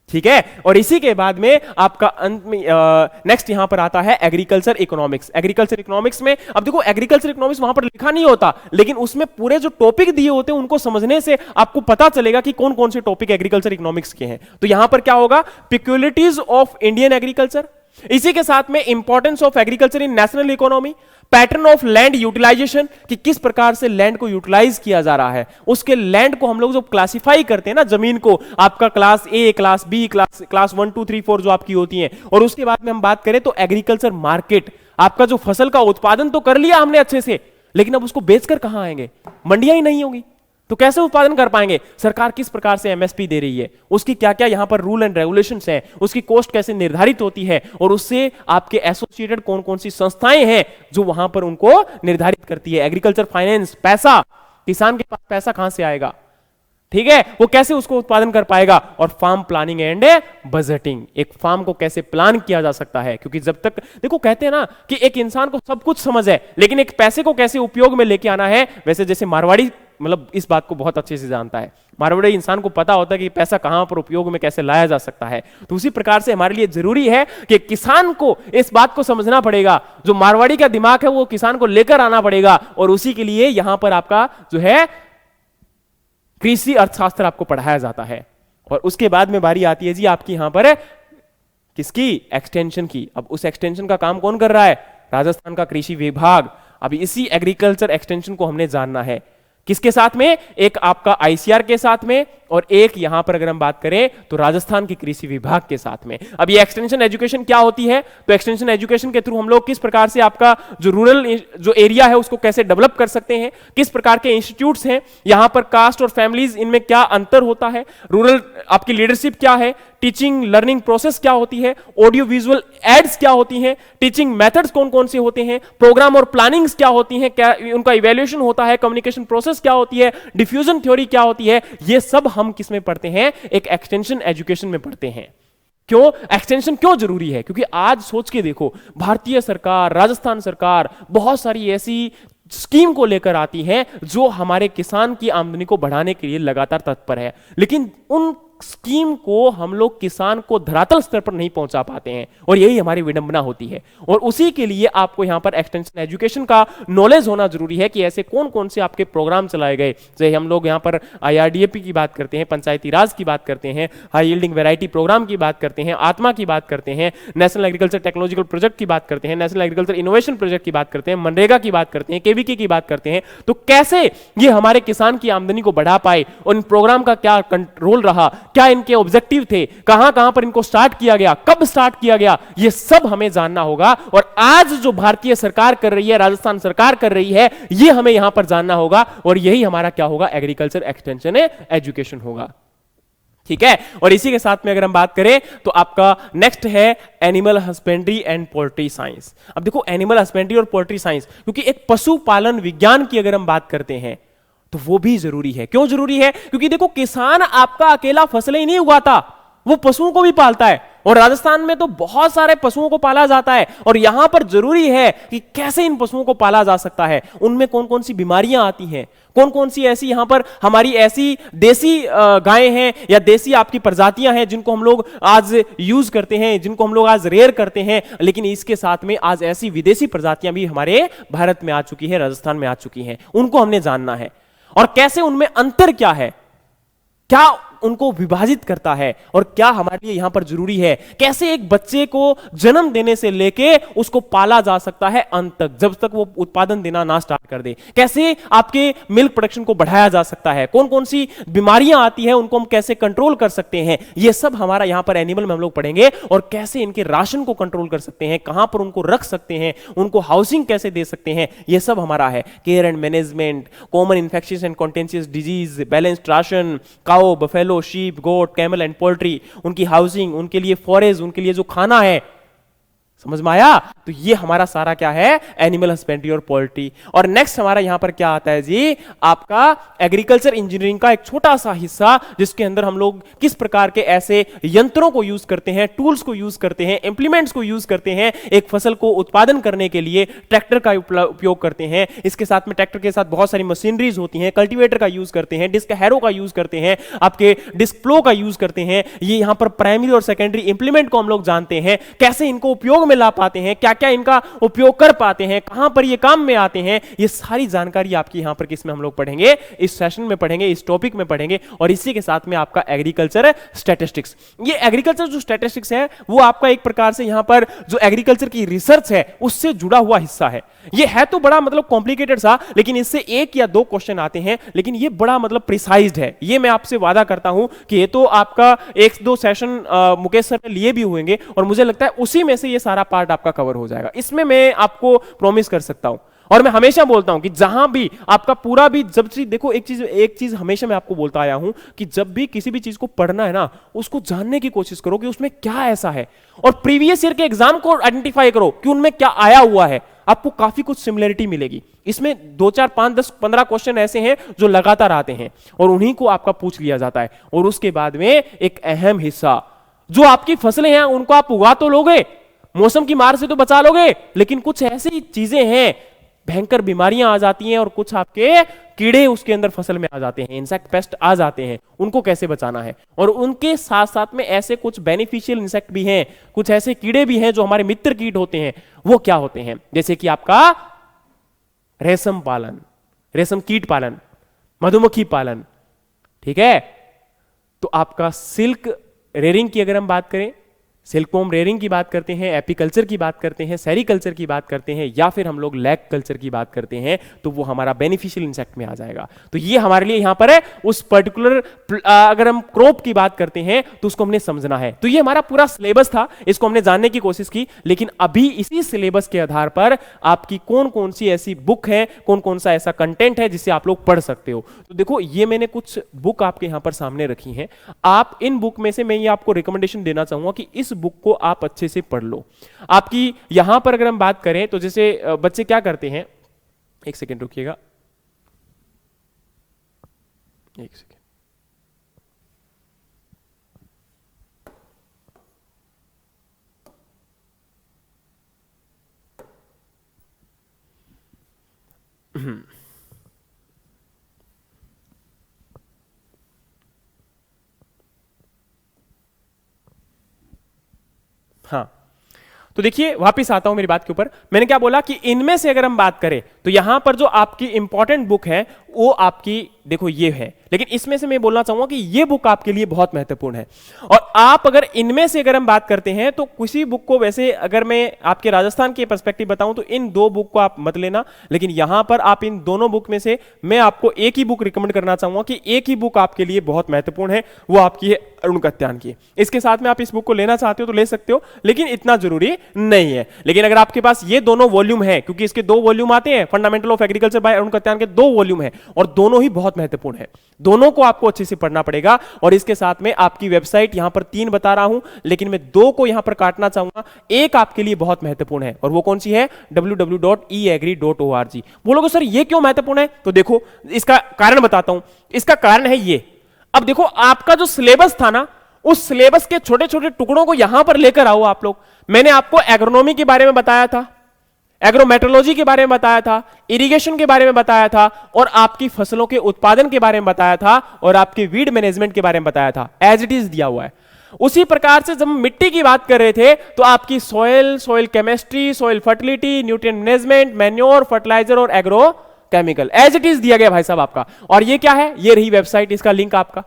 ठीक है? और इसी के बाद में आपका अंत में नेक्स्ट यहां पर आता है एग्रीकल्चर इकोनॉमिक्स। एग्रीकल्चर इकोनॉमिक्स में अब देखो एग्रीकल्चर इकोनॉमिक्स वहां पर लिखा नहीं होता, लेकिन उसमें पूरे जो टॉपिक दिए होते हैं उनको समझने से आपको पता चलेगा कि कौन कौन से टॉपिक एग्रीकल्चर इकोनॉमिक्स के हैं। तो यहां पर क्या होगा, पिक्युलिटीज ऑफ इंडियन एग्रीकल्चर, इसी के साथ में importance of agriculture in national economy, pattern of land utilisation कि किस प्रकार से लैंड को यूटिलाइज किया जा रहा है, उसके लैंड को हम लोग जो क्लासिफाई करते हैं ना, जमीन को आपका class A, class B, class 1 2 3 4 जो आपकी होती हैं। और उसके बाद में हम बात करें तो एग्रीकल्चर मार्केट, आपका जो फसल का उत्पादन तो कर लिया हमने अच्छे से, लेकिन अब उसको बेचकर कहां आएंगे, मंडियां ही नहीं होंगी तो कैसे उत्पादन कर पाएंगे, सरकार किस प्रकार से एमएसपी दे रही है, उसकी क्या क्या यहां पर रूल एंड रेगुलेशंस हैं, उसकी कॉस्ट कैसे निर्धारित होती है और उससे आपके एसोसिएटेड कौन कौन सी संस्थाएं हैं जो वहां पर उनको निर्धारित करती है। एग्रीकल्चर फाइनेंस, पैसा, किसान के पास पैसा कहां से आएगा, ठीक है, वो कैसे उसको उत्पादन कर पाएगा। और फार्म प्लानिंग एंड बजटिंग, एक फार्म को कैसे प्लान किया जा सकता है, क्योंकि जब तक देखो कहते हैं ना कि एक इंसान को सब कुछ समझ है लेकिन एक पैसे को कैसे उपयोग में लेके आना है, वैसे जैसे मारवाड़ी मतलब इस बात को बहुत अच्छे से जानता है, मारवाड़ी इंसान को पता होता है कि पैसा कहां पर उपयोग में कैसे लाया जा सकता है। तो उसी प्रकार से हमारे लिए जरूरी है कि किसान को इस बात को समझना पड़ेगा, जो मारवाड़ी का दिमाग है वो किसान को लेकर आना पड़ेगा और उसी के लिए यहां पर आपका जो है कृषि अर्थशास्त्र आपको पढ़ाया जाता है। और उसके बाद में बारी आती है जी आपकी यहां पर किसकी? एक्सटेंशन की। अब उस एक्सटेंशन का काम कौन कर रहा है? राजस्थान का कृषि विभाग। अब इसी एग्रीकल्चर एक्सटेंशन को हमने जानना है, किसके साथ में? एक आपका आईसीआर के साथ में, और एक यहां पर अगर हम बात करें तो राजस्थान के कृषि विभाग के साथ में। अब ये एक्सटेंशन एजुकेशन क्या होती है? तो एक्सटेंशन एजुकेशन के थ्रू हम लोग किस प्रकार से आपका जो रूरल जो एरिया है उसको कैसे डेवलप कर सकते हैं, किस प्रकार के इंस्टीट्यूट्स हैं, यहां पर कास्ट और फैमिलीज इनमें क्या अंतर होता है, रूरल आपकी लीडरशिप क्या है, टीचिंग लर्निंग प्रोसेस क्या होती है, ऑडियो विजुअल एड्स क्या होती हैं, टीचिंग मेथड्स कौन कौन से होते हैं, प्रोग्राम और प्लानिंग्स क्या होती हैं, क्या उनका इवैल्यूएशन होता है, कम्युनिकेशन प्रोसेस क्या होती है, डिफ्यूजन थ्योरी क्या होती है, ये सब हम किस में पढ़ते हैं? एक एक्सटेंशन एजुकेशन में पढ़ते हैं। क्यों एक्सटेंशन क्यों जरूरी है? क्योंकि आज सोच के देखो, भारतीय सरकार, राजस्थान सरकार बहुत सारी ऐसी स्कीम को लेकर आती है जो हमारे किसान की आमदनी को बढ़ाने के लिए लगातार तत्पर है, लेकिन उन स्कीम को हम लोग किसान को धरातल स्तर पर नहीं पहुंचा पाते हैं, और यही हमारी विडंबना होती है। और उसी के लिए आपको यहां पर एक्सटेंशन एजुकेशन का नॉलेज होना जरूरी है कि ऐसे कौन कौन से आपके प्रोग्राम चलाए गए। जैसे हम लोग यहां पर आईआरडीएपी की बात करते हैं, पंचायती राज की बात करते हैं, हाई यील्डिंग वैरायटी प्रोग्राम की बात करते हैं, आत्मा की बात करते हैं, नेशनल एग्रीकल्चर टेक्नोलॉजिकल प्रोजेक्ट की बात करते हैं, नेशनल एग्रीकल्चर इनोवेशन प्रोजेक्ट की बात करते हैं, मनरेगा की बात करते हैं, केवीके की बात करते हैं। तो कैसे ये हमारे किसान की आमदनी को बढ़ा पाए, और इन प्रोग्राम का क्या रोल रहा, क्या इनके ऑब्जेक्टिव थे, कहां कहां पर इनको स्टार्ट किया गया, कब स्टार्ट किया गया, ये सब हमें जानना होगा। और आज जो भारतीय सरकार कर रही है, राजस्थान सरकार कर रही है, ये हमें यहां पर जानना होगा, और यही हमारा क्या होगा? एग्रीकल्चर एक्सटेंशन एजुकेशन होगा। ठीक है। और इसी के साथ में अगर हम बात करें तो आपका नेक्स्ट है animal husbandry and poultry science. अब देखो, एनिमल हस्बेंड्री और पोल्ट्री साइंस, क्योंकि एक पशुपालन विज्ञान की अगर हम बात करते हैं तो वो भी जरूरी है। क्यों जरूरी है? क्योंकि देखो, किसान आपका अकेला फसलें ही नहीं उगाता, वो पशुओं को भी पालता है, और राजस्थान में तो बहुत सारे पशुओं को पाला जाता है। और यहां पर जरूरी है कि कैसे इन पशुओं को पाला जा सकता है, उनमें कौन कौन सी बीमारियां आती हैं, कौन कौन सी ऐसी यहां पर हमारी ऐसी देसी गायें हैं या देसी आपकी प्रजातियां हैं जिनको हम लोग आज यूज करते हैं, जिनको हम लोग आज रेयर करते हैं, लेकिन इसके साथ में आज ऐसी विदेशी प्रजातियां भी हमारे भारत में आ चुकी है, राजस्थान में आ चुकी हैं, उनको हमने जानना है। और कैसे उनमें अंतर क्या है, क्या उनको विभाजित करता है, और क्या हमारे लिए यहां पर जरूरी है, कैसे एक बच्चे को जन्म देने से लेके उसको पाला जा सकता है अंत तक, जब तक वो उत्पादन देना ना स्टार्ट कर दे, कैसे आपके मिल्क प्रोडक्शन को बढ़ाया जा सकता है, कौन कौन सी बीमारियां आती हैं उनको हम कैसे कंट्रोल कर सकते हैं, ये सब हमारा यहां पर एनिमल में हम लोग पढ़ेंगे। और कैसे इनके राशन को कंट्रोल कर सकते हैं, कहां पर उनको रख सकते हैं, उनको हाउसिंग कैसे दे सकते हैं, ये सब हमारा है। Care and management, common infectious and contagious disease, balanced ration, cow, buffalo, sheep, goat, camel and poultry, उनकी हाउसिंग, उनके लिए फॉरेज, उनके लिए जो खाना है, समझ में आया? तो ये हमारा सारा क्या है? एनिमल हस्बेंड्री और पोल्ट्री। और नेक्स्ट हमारा यहां पर क्या आता है जी? आपका एग्रीकल्चर इंजीनियरिंग का एक छोटा सा हिस्सा, जिसके अंदर हम लोग किस प्रकार के ऐसे यंत्रों को यूज करते हैं, टूल्स को यूज करते हैं, इंप्लीमेंट्स को यूज करते हैं, एक फसल को उत्पादन करने के लिए ट्रैक्टर का उपयोग करते हैं। इसके साथ में ट्रैक्टर के साथ बहुत सारी मशीनरीज होती हैं, कल्टीवेटर का यूज करते हैं, डिस्क हैरो का यूज करते हैं, आपके डिस्क प्लो का यूज करते हैं। ये यहां पर प्राइमरी और सेकेंडरी इंप्लीमेंट को हम लोग जानते हैं, कैसे इनको उपयोग में ला पाते हैं, क्या क्या इनका उपयोग कर पाते हैं, कहां पर ये काम में आते हैं, ये सारी जानकारी आपकी यहां पर किस में हम लोग पढ़ेंगे? इस सेशन में पढ़ेंगे, इस टॉपिक में पढ़ेंगे। और इसी के साथ में आपका एग्रीकल्चर स्टैटिस्टिक्स, ये एग्रीकल्चर जो स्टैटिस्टिक्स है वो आपका एक प्रकार से यहां पर जो एग्रीकल्चर की रिसर्च है उससे जुड़ा हुआ हिस्सा है। ये है तो बड़ा मतलब कॉम्प्लिकेटेड सा, लेकिन इससे एक या दो क्वेश्चन आते हैं, लेकिन ये बड़ा मतलब प्रिसाइज्ड है। ये मैं आपसे वादा करता हूं कि ये तो आपका एक दो सेशन मुकेश सर ने लिए भी होंगे, और मुझे लगता है उसी में से ये सारा पार्ट आपका कवर हो जाएगा। इसमें मैं आपको प्रॉमिस कर सकता हूं, और मैं हमेशा बोलता हूं कि जहां भी आपका पूरा भी जब चीज देखो, एक चीज हमेशा मैं आपको बोलता आया हूं कि जब भी किसी भी चीज को पढ़ना है ना, उसको जानने की कोशिश करो कि उसमें क्या ऐसा है, और प्रीवियस ईयर के एग्जाम को आइडेंटिफाई करो कि उनमें क्या आया हुआ है। आपको काफी कुछ सिमिलरिटी मिलेगी इसमें। 2 4 5 10 15 क्वेश्चन ऐसे हैं जो लगातार आते हैं, और उन्हीं को आपका पूछ लिया जाता है। और उसके बाद में एक अहम हिस्सा, जो आपकी फसलें हैं उनको आप उगा तो लोगे, मौसम की मार से तो बचा लोगे, लेकिन कुछ ऐसी चीजें हैं, भयंकर बीमारियां आ जाती हैं, और कुछ आपके कीड़े उसके अंदर फसल में आ जाते हैं, इंसेक्ट पेस्ट आ जाते हैं, उनको कैसे बचाना है। और उनके साथ साथ में ऐसे कुछ बेनिफिशियल इंसेक्ट भी हैं, कुछ ऐसे कीड़े भी हैं जो हमारे मित्र कीट होते हैं। वो क्या होते हैं? जैसे कि आपका रेशम पालन, रेशम कीट पालन, मधुमक्खी पालन, ठीक है। तो आपका सिल्क रेयरिंग की अगर हम बात करें सिल्कवॉर्म रेयरिंग की बात करते हैं, एपीकल्चर की बात करते हैं, सेरीकल्चर की बात करते हैं, या फिर हम लोग लैग कल्चर की बात करते हैं, तो वो हमारा बेनिफिशियल इंसेक्ट में आ जाएगा। तो ये हमारे लिए यहां पर है उस पर्टिकुलर, अगर हम क्रॉप की बात करते हैं तो उसको हमने समझना है। तो ये हमारा पूरा सिलेबस था, इसको हमने जानने की कोशिश की, लेकिन अभी इसी सिलेबस के आधार पर आपकी कौन कौन सी ऐसी बुक है, कौन कौन सा ऐसा कंटेंट है जिसे आप लोग पढ़ सकते हो। तो देखो ये मैंने कुछ बुक आपके यहां पर सामने रखी हैं। आप इन बुक में से मैं ये आपको रिकमेंडेशन देना चाहूंगा कि इस बुक को आप अच्छे से पढ़ लो। आपकी यहां पर अगर हम बात करें तो जैसे बच्चे क्या करते हैं, एक सेकेंड रुकिएगा, एक सेकेंड। हाँ, तो देखिए वापस आता हूं मेरी बात के ऊपर। मैंने क्या बोला कि इनमें से अगर हम बात करें तो यहां पर जो आपकी इंपॉर्टेंट बुक है वो आपकी देखो ये है, लेकिन इसमें से मैं बोलना चाहूंगा कि ये बुक आपके लिए बहुत महत्वपूर्ण है। और आप अगर इनमें से अगर हम बात करते हैं तो किसी बुक को, वैसे अगर मैं आपके राजस्थान के पर्सपेक्टिव बताऊं तो इन दो बुक को आप मत लेना, लेकिन यहां पर आप इन दोनों बुक में से मैं आपको एक ही बुक रिकमेंड करना चाहूंगा कि एक ही बुक आपके लिए बहुत महत्वपूर्ण है, वो आपकी है अरुण कत्यान की। इसके साथ में आप इस बुक को लेना चाहते हो तो ले सकते हो, लेकिन इतना जरूरी नहीं है। लेकिन अगर आपके पास ये दोनों वॉल्यूम है, क्योंकि इसके दो वॉल्यूम आते हैं, fundamental of agriculture by Arun Katyan के दो वॉल्यूम है और दोनों ही बहुत महत्वपूर्ण है, दोनों को आपको अच्छे से पढ़ना पड़ेगा। और इसके साथ में आपकी वेबसाइट यहां पर 3 बता रहा हूं, लेकिन मैं 2 को यहां पर काटना चाहूंगा। एक आपके लिए बहुत महत्वपूर्ण है और वो कौन सी है, www.eagri.org। बोलोगे सर ये क्यों महत्वपूर्ण है, तो देखो इसका कारण बताता हूं। इसका कारण है ये, अब देखो आपका जो सिलेबस था ना, उस सिलेबस के छोटे छोटे टुकड़ों को यहां पर लेकर आओ आप लोग। मैंने आपको एग्रोनॉमी के बारे में बताया था, एग्रोमेट्रोलॉजी के बारे में बताया था, इरिगेशन के बारे में बताया था, और आपकी फसलों के उत्पादन के बारे में बताया था, और आपके वीड मैनेजमेंट के बारे में बताया था। एज इट इज दिया हुआ है। उसी प्रकार से जब हम मिट्टी की बात कर रहे थे तो आपकी soil chemistry, soil fertility, nutrient management, manure, fertiliser और agrochemical as it is दिया गया भाई साहब आपका। और ये क्या है, ये रही वेबसाइट, इसका लिंक आपका,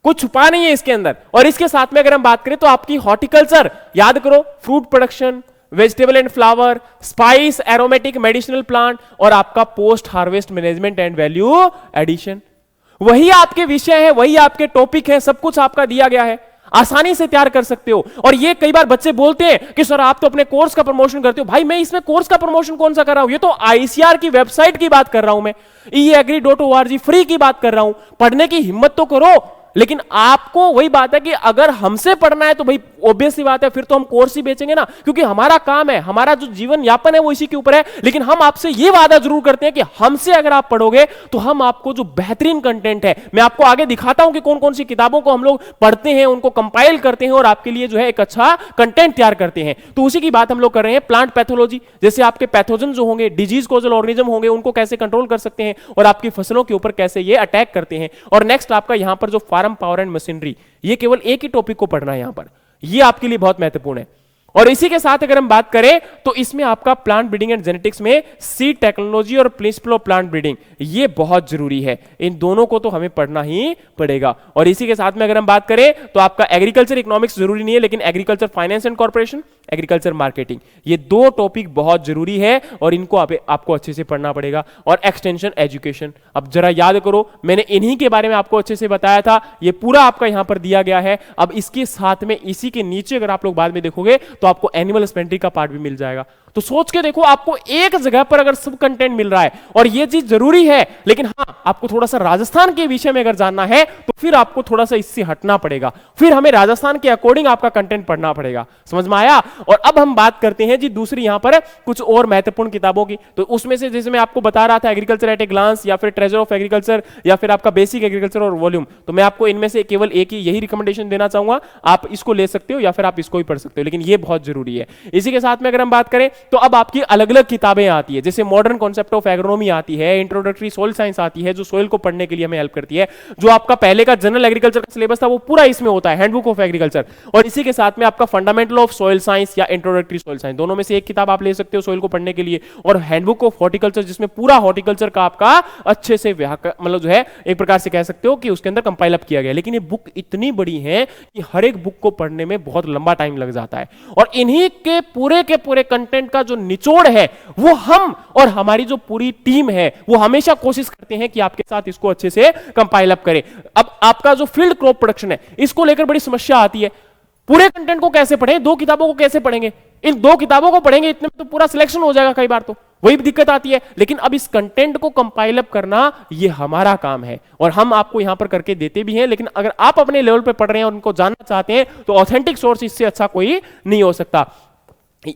कुछ छुपा नहीं है इसके अंदर। और इसके साथ में अगर हम बात करें तो आपकी हॉर्टिकल्चर, याद करो, fruit production, vegetable and flower, spice, aromatic, medicinal plant, और आपका post harvest management and value addition, वही आपके विषय है, वही आपके टॉपिक है, सब कुछ आपका दिया गया है, आसानी से तैयार कर सकते हो। और ये कई बार बच्चे बोलते हैं कि सर आप तो अपने कोर्स का प्रमोशन करते हो। भाई मैं इसमें कोर्स का प्रमोशन कौन सा कर रहा हूं, ये तो आईसीआर की वेबसाइट की बात कर रहा हूं, मैं eagri.org फ्री की बात कर रहा हूं। पढ़ने की हिम्मत तो करो। लेकिन आपको वही बात है कि अगर हमसे पढ़ना है तो भाई ऑब्वियस सी बात है, फिर तो हम कोर्स ही बेचेंगे ना, क्योंकि हमारा काम है, हमारा जो जीवन यापन है वो इसी के ऊपर है। लेकिन हम आपसे ये वादा जरूर करते हैं कि हमसे अगर आप पढ़ोगे तो हम आपको जो बेहतरीन कंटेंट है, मैं आपको आगे दिखाता हूं कि कौन कौन सी किताबों को हम लोग पढ़ते हैं, उनको कंपाइल करते हैं और आपके लिए जो है एक अच्छा कंटेंट तैयार करते हैं। तो उसी की बात हम लोग कर रहे हैं। प्लांट पैथोलॉजी, जैसे आपके पैथोजन जो होंगे, डिजीज कोजल ऑर्गेनिज्म होंगे, उनको कैसे कंट्रोल कर सकते हैं और आपकी फसलों के ऊपर कैसे ये अटैक करते हैं। और नेक्स्ट आपका यहां पर जो फार्म पावर एंड मशीनरी, ये केवल एक ही टॉपिक को पढ़ना है यहां पर, ये आपके लिए बहुत महत्वपूर्ण है। और इसी के साथ अगर हम बात करें तो इसमें आपका प्लांट ब्रीडिंग एंड जेनेटिक्स में सीड टेक्नोलॉजी और प्रिंसिपल ऑफ प्लांट ब्रीडिंग, ये बहुत जरूरी है। इन दोनों को तो हमें पढ़ना ही पड़ेगा। और इसी के साथ में अगर हम बात करें तो आपका एग्रीकल्चर इकोनॉमिक्स जरूरी नहीं है, लेकिन agriculture finance and corporation, agriculture marketing, ये 2 टॉपिक बहुत जरूरी है और इनको आपको अच्छे से पढ़ना पड़ेगा। और एक्सटेंशन एजुकेशन, अब जरा याद करो, मैंने इन्हीं के बारे में आपको अच्छे से बताया था, ये पूरा आपका यहां पर दिया गया है। अब इसके साथ में इसी के नीचे अगर आप लोग बाद में देखोगे तो आपको एनिमल हस्बेंड्री का पार्ट भी मिल जाएगा। तो सोच के देखो, आपको एक जगह पर अगर सब कंटेंट मिल रहा है और ये चीज जरूरी है, लेकिन हाँ आपको थोड़ा सा राजस्थान के विषय में अगर जानना है तो फिर आपको थोड़ा सा इससे हटना पड़ेगा, फिर हमें राजस्थान के अकॉर्डिंग आपका कंटेंट पढ़ना पड़ेगा। समझ में आया? और अब हम बात करते हैं जी दूसरी यहां पर कुछ और महत्वपूर्ण किताबों की। तो उसमें से जैसे मैं आपको बता रहा था एग्रीकल्चर एट ए ग्लांस, या फिर ट्रेजर ऑफ एग्रीकल्चर, या फिर आपका बेसिक एग्रीकल्चर और वॉल्यूम, तो मैं आपको इनमें से केवल एक ही यही रिकमेंडेशन देना चाहूंगा। आप इसको ले सकते हो या फिर आप इसको ही पढ़ सकते हो, लेकिन ये बहुत बहुत जरूरी है। इसी के साथ में अगर हम बात करें तो अब आपकी अलग अलग किताबें आती है, जैसे मॉडर्न कॉन्सेप्ट ऑफ एग्रोनॉमी आती है, इंट्रोडक्टरी सोइल साइंस आती है जो सोइल को पढ़ने के लिए हमें हेल्प करती है। जो आपका पहले का जनरल एग्रीकल्चर का सिलेबस था वो पूरा इसमें होता है, हैंडबुक ऑफ एग्रीकल्चर। और इसी के साथ में आपका फंडामेंटल ऑफ सोइल साइंस या इंट्रोडक्टरी सोइल साइंस, दोनों में से एक किताब आप ले सकते हो सोइल को पढ़ने के लिए, और हैंडबुक ऑफ हॉर्टिकल्चर जिसमें पूरा हॉर्टिकल्चर का आपका अच्छे से मतलब जो है एक प्रकार से कह सकते हो कि उसके अंदर कंपाइल अप किया गया। लेकिन ये बुक इतनी बड़ी है कि हर एक बुक को पढ़ने में बहुत लंबा टाइम लग जाता है, और इन्हीं के पूरे कंटेंट का जो निचोड़ है वो हम और हमारी जो पूरी टीम है वो हमेशा कोशिश करते हैं कि आपके साथ इसको अच्छे से कंपाइल अप करें। अब आपका जो फील्ड क्रॉप प्रोडक्शन है इसको लेकर बड़ी समस्या आती है, पूरे कंटेंट को कैसे पढ़ें, दो किताबों को कैसे पढ़ेंगे, इन दो किताबों को पढ़ेंगे इतने में तो पूरा सिलेक्शन हो जाएगा, कई बार तो वही दिक्कत आती है। लेकिन अब इस कंटेंट को कंपाइल अप करना ये हमारा काम है और हम आपको यहां पर करके देते भी हैं। लेकिन अगर आप अपने लेवल पे पढ़ रहे हैं और उनको जानना चाहते हैं तो ऑथेंटिक सोर्स इससे अच्छा कोई नहीं हो सकता।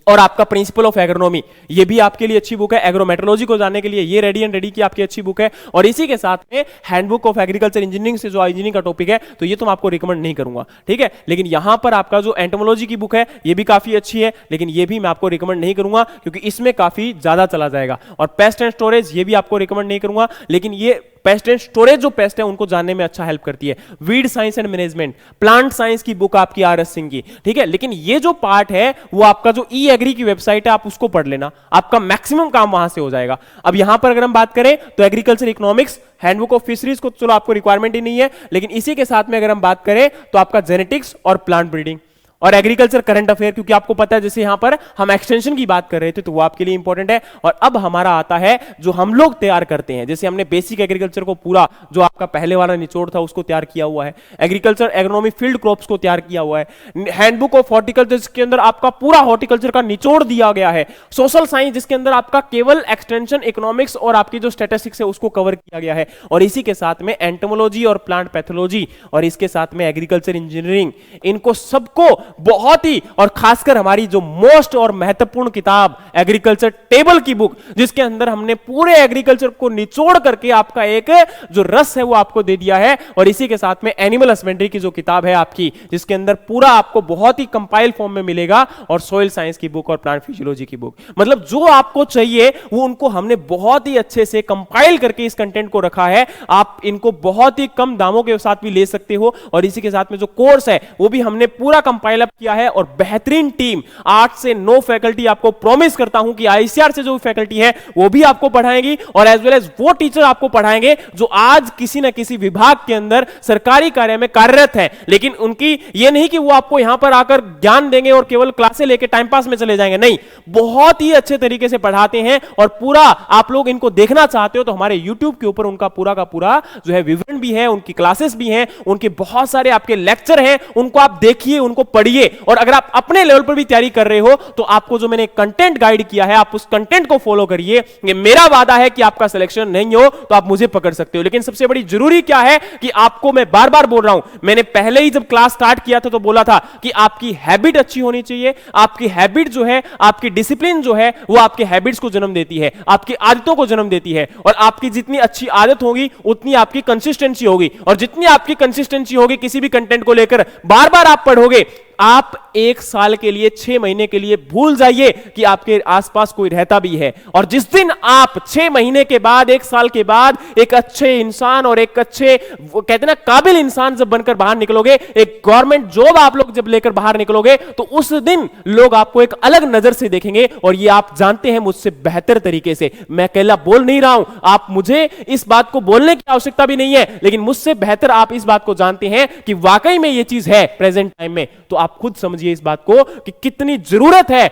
और आपका प्रिंसिपल ऑफ एग्रोनॉमी ये भी आपके लिए अच्छी बुक है, एग्रोमेट्रोलॉजी को जानने के लिए ये रेडी एंड रेडी की आपकी अच्छी बुक है। और इसी के साथ में हैंडबुक ऑफ एग्रीकल्चर इंजीनियरिंग से जो इंजीनियरिंग का टॉपिक है तो ये तो मैं आपको रिकमेंड नहीं करूंगा, ठीक है। लेकिन यहां पर आपका जो एंटोमोलॉजी की बुक है ये भी काफी अच्छी है, लेकिन ये भी मैं आपको रिकमेंड नहीं करूंगा क्योंकि इसमें काफी ज्यादा चला जाएगा। और पेस्ट एंड स्टोरेज ये भी आपको रिकमेंड नहीं करूंगा, लेकिन ये पेस्ट एंड स्टोरेज जो पेस्ट है उनको जानने में अच्छा हेल्प करती है। Weed science and management, plant science की बुक आपकी आर.एस. सिंह की, ठीक है। लेकिन ये जो पार्ट है वो आपका जो ई एग्री की वेबसाइट है आप उसको पढ़ लेना, आपका मैक्सिमम काम वहां से हो जाएगा। अब यहां पर अगर हम बात करें तो agriculture economics, handbook of fisheries को चलो आपको रिक्वायरमेंट ही नहीं है, लेकिन इसी के साथ में अगर हम बात करें तो आपका जेनेटिक्स और प्लांट ब्रीडिंग और एग्रीकल्चर करंट अफेयर, क्योंकि आपको पता है जैसे यहां पर हम एक्सटेंशन की बात कर रहे थे तो वो आपके लिए इंपॉर्टेंट है। और अब हमारा आता है जो हम लोग तैयार करते हैं, जैसे हमने बेसिक एग्रीकल्चर को पूरा जो आपका पहले वाला निचोड़ था उसको तैयार किया हुआ है, एग्रीकल्चर एग्रोनॉमी फील्ड क्रॉप्स को तैयार किया हुआ है, हैंडबुक ऑफ हॉर्टिकल्चर जिसके अंदर आपका पूरा हॉर्टिकल्चर का निचोड़ दिया गया है, सोशल साइंस जिसके अंदर आपका केवल एक्सटेंशन, इकोनॉमिक्स और आपकी जो स्टैटिस्टिक्स है उसको कवर किया गया है, और इसी के साथ में एंटोमोलॉजी और प्लांट पैथोलॉजी और इसके साथ में एग्रीकल्चर इंजीनियरिंग, इनको सबको बहुत ही और खासकर हमारी जो मोस्ट और महत्वपूर्ण किताब एग्रीकल्चर टेबल की बुक जिसके अंदर हमने पूरे एग्रीकल्चर को निचोड़ करके आपका एक जो रस है वो आपको दे दिया है। और इसी के साथ में एनिमल हस्बेंड्री की जो किताब है आपकी जिसके अंदर पूरा आपको बहुत ही कंपाइल फॉर्म में मिलेगा, और सॉइल साइंस की बुक और प्लांट फिजियोलॉजी की बुक, मतलब जो आपको चाहिए वो उनको हमने बहुत ही अच्छे से कंपाइल करके इस कंटेंट को रखा है। आप इनको बहुत ही कम दामों के साथ भी ले सकते हो, और इसी के साथ में जो कोर्स है वो भी हमने पूरा कंपाइल अप किया है, और बेहतरीन टीम 8 से 9 फैकल्टी आपको प्रॉमिस करता हूं कि आईसीआर से जो फैकल्टी है वो भी आपको पढ़ाएंगी, और एज वेल एज वो टीचर आपको पढ़ाएंगे जो आज किसी ना किसी विभाग के अंदर सरकारी कार्य में कार्यरत है। लेकिन उनकी ये नहीं कि वो आपको यहां पर आकर ज्ञान देंगे और केवल क्लासें लेके टाइम पास में चले जाएंगे, नहीं, बहुत ही अच्छे तरीके से पढ़ाते हैं। और पूरा आप लोग इनको देखना चाहते हो तो हमारे यूट्यूब के ऊपर उनका पूरा का पूरा जो है विवरण भी है, उनकी क्लासेस भी हैं, उनके बहुत सारे आपके लेक्चर हैं, उनको आप देखिए, उनको पढ़िए। और अगर आप अपने लेवल पर भी तैयारी कर रहे हो तो आपको जो मैंने कंटेंट गाइड किया है आप उस कंटेंट को फॉलो करिए। ये मेरा वादा है कि आपका सिलेक्शन नहीं हो तो आप मुझे पकड़ सकते हो, लेकिन सबसे बड़ी जरूरी क्या है कि आपको, मैं बार बार बोल रहा हूं, मैंने पहले ही जब क्लास स्टार्ट किया था तो बोला था कि आपकी हैबिट अच्छी होनी चाहिए। आपकी हैबिट जो है, आपकी डिसिप्लिन जो है वो आपके हैबिट्स को जन्म देती है, आपकी आदतों को जन्म देती है, और आपकी जितनी अच्छी आदत होगी उतनी आपकी कंसिस्टेंसी होगी, और जितनी आपकी कंसिस्टेंसी होगी किसी भी कंटेंट को लेकर बार बार आप पढ़ोगे, आप 1 साल के लिए, 6 महीने के लिए भूल जाइए कि आपके आसपास कोई रहता भी है। और जिस दिन आप 6 महीने के बाद, 1 साल के बाद एक अच्छे इंसान और एक अच्छे, कहते हैं ना, काबिल इंसान जब बनकर बाहर निकलोगे, एक गवर्नमेंट जॉब आप लोग जब लेकर बाहर निकलोगे, तो उस दिन लोग आपको एक अलग नजर से देखेंगे। और ये आप जानते हैं मुझसे बेहतर तरीके से, मैं अकेला बोल नहीं रहा हूं, आप मुझे इस बात को बोलने की आवश्यकता भी नहीं है, लेकिन मुझसे बेहतर आप इस बात को जानते हैं कि वाकई में ये चीज है प्रेजेंट टाइम में। तो आप खुद समझिए इस बात को कि कितनी जरूरत है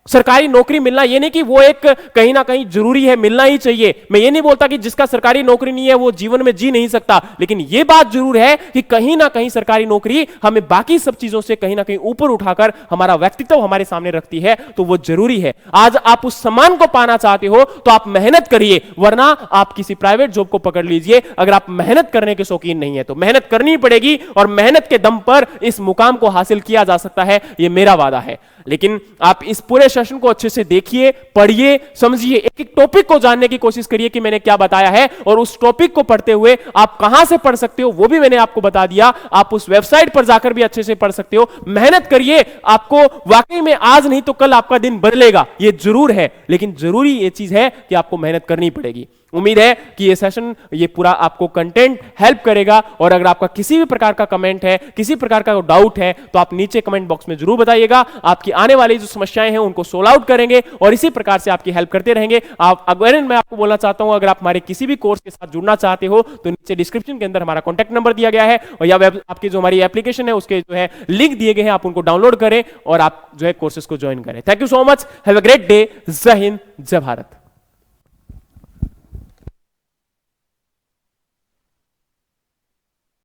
सरकारी नौकरी मिलना। ये नहीं कि वो एक कहीं ना कहीं जरूरी है, मिलना ही चाहिए। मैं ये नहीं बोलता कि जिसका सरकारी नौकरी नहीं है वो जीवन में जी नहीं सकता, लेकिन ये बात जरूर है कि कहीं ना कहीं सरकारी नौकरी हमें बाकी सब चीजों से कहीं ना कहीं ऊपर उठाकर हमारा व्यक्तित्व हमारे सामने रखती है, तो वो जरूरी है। आज आप उस सम्मान को पाना चाहते हो तो आप मेहनत करिए, वरना आप किसी प्राइवेट जॉब को पकड़ लीजिए। अगर आप मेहनत करने के शौकीन नहीं है तो मेहनत करनी पड़ेगी, और मेहनत के दम पर इस मुकाम को हासिल किया जा सकता है, ये मेरा वादा है। लेकिन आप इस पूरे सेशन को अच्छे से देखिए, पढ़िए, समझिए, एक एक टॉपिक को जानने की कोशिश करिए कि मैंने क्या बताया है, और उस टॉपिक को पढ़ते हुए आप कहां से पढ़ सकते हो वो भी मैंने आपको बता दिया। आप उस वेबसाइट पर जाकर भी अच्छे से पढ़ सकते हो। मेहनत करिए, आपको वाकई में आज नहीं तो कल आपका दिन बदलेगा, ये जरूर है, लेकिन जरूरी ये चीज है कि आपको मेहनत करनी पड़ेगी। उम्मीद है कि ये सेशन, ये पूरा आपको कंटेंट हेल्प करेगा। और अगर आपका किसी भी प्रकार का कमेंट है, किसी प्रकार का डाउट है, तो आप नीचे कमेंट बॉक्स में जरूर बताइएगा। आपकी आने वाली जो समस्याएं हैं उनको सोल्व आउट करेंगे और इसी प्रकार से आपकी हेल्प करते रहेंगे। आप अगर मैं आपको बोलना चाहता हूं, अगर आप हमारे किसी भी कोर्स के साथ जुड़ना चाहते हो तो नीचे डिस्क्रिप्शन के अंदर हमारा कॉन्टैक्ट नंबर दिया गया है, और या वेब आपकी जो हमारी एप्लीकेशन है उसके जो है लिंक दिए गए हैं, आप उनको डाउनलोड करें और आप जो है कोर्सेज को ज्वाइन करें। Thank you so much, have a great day. जय हिंद, जय भारत।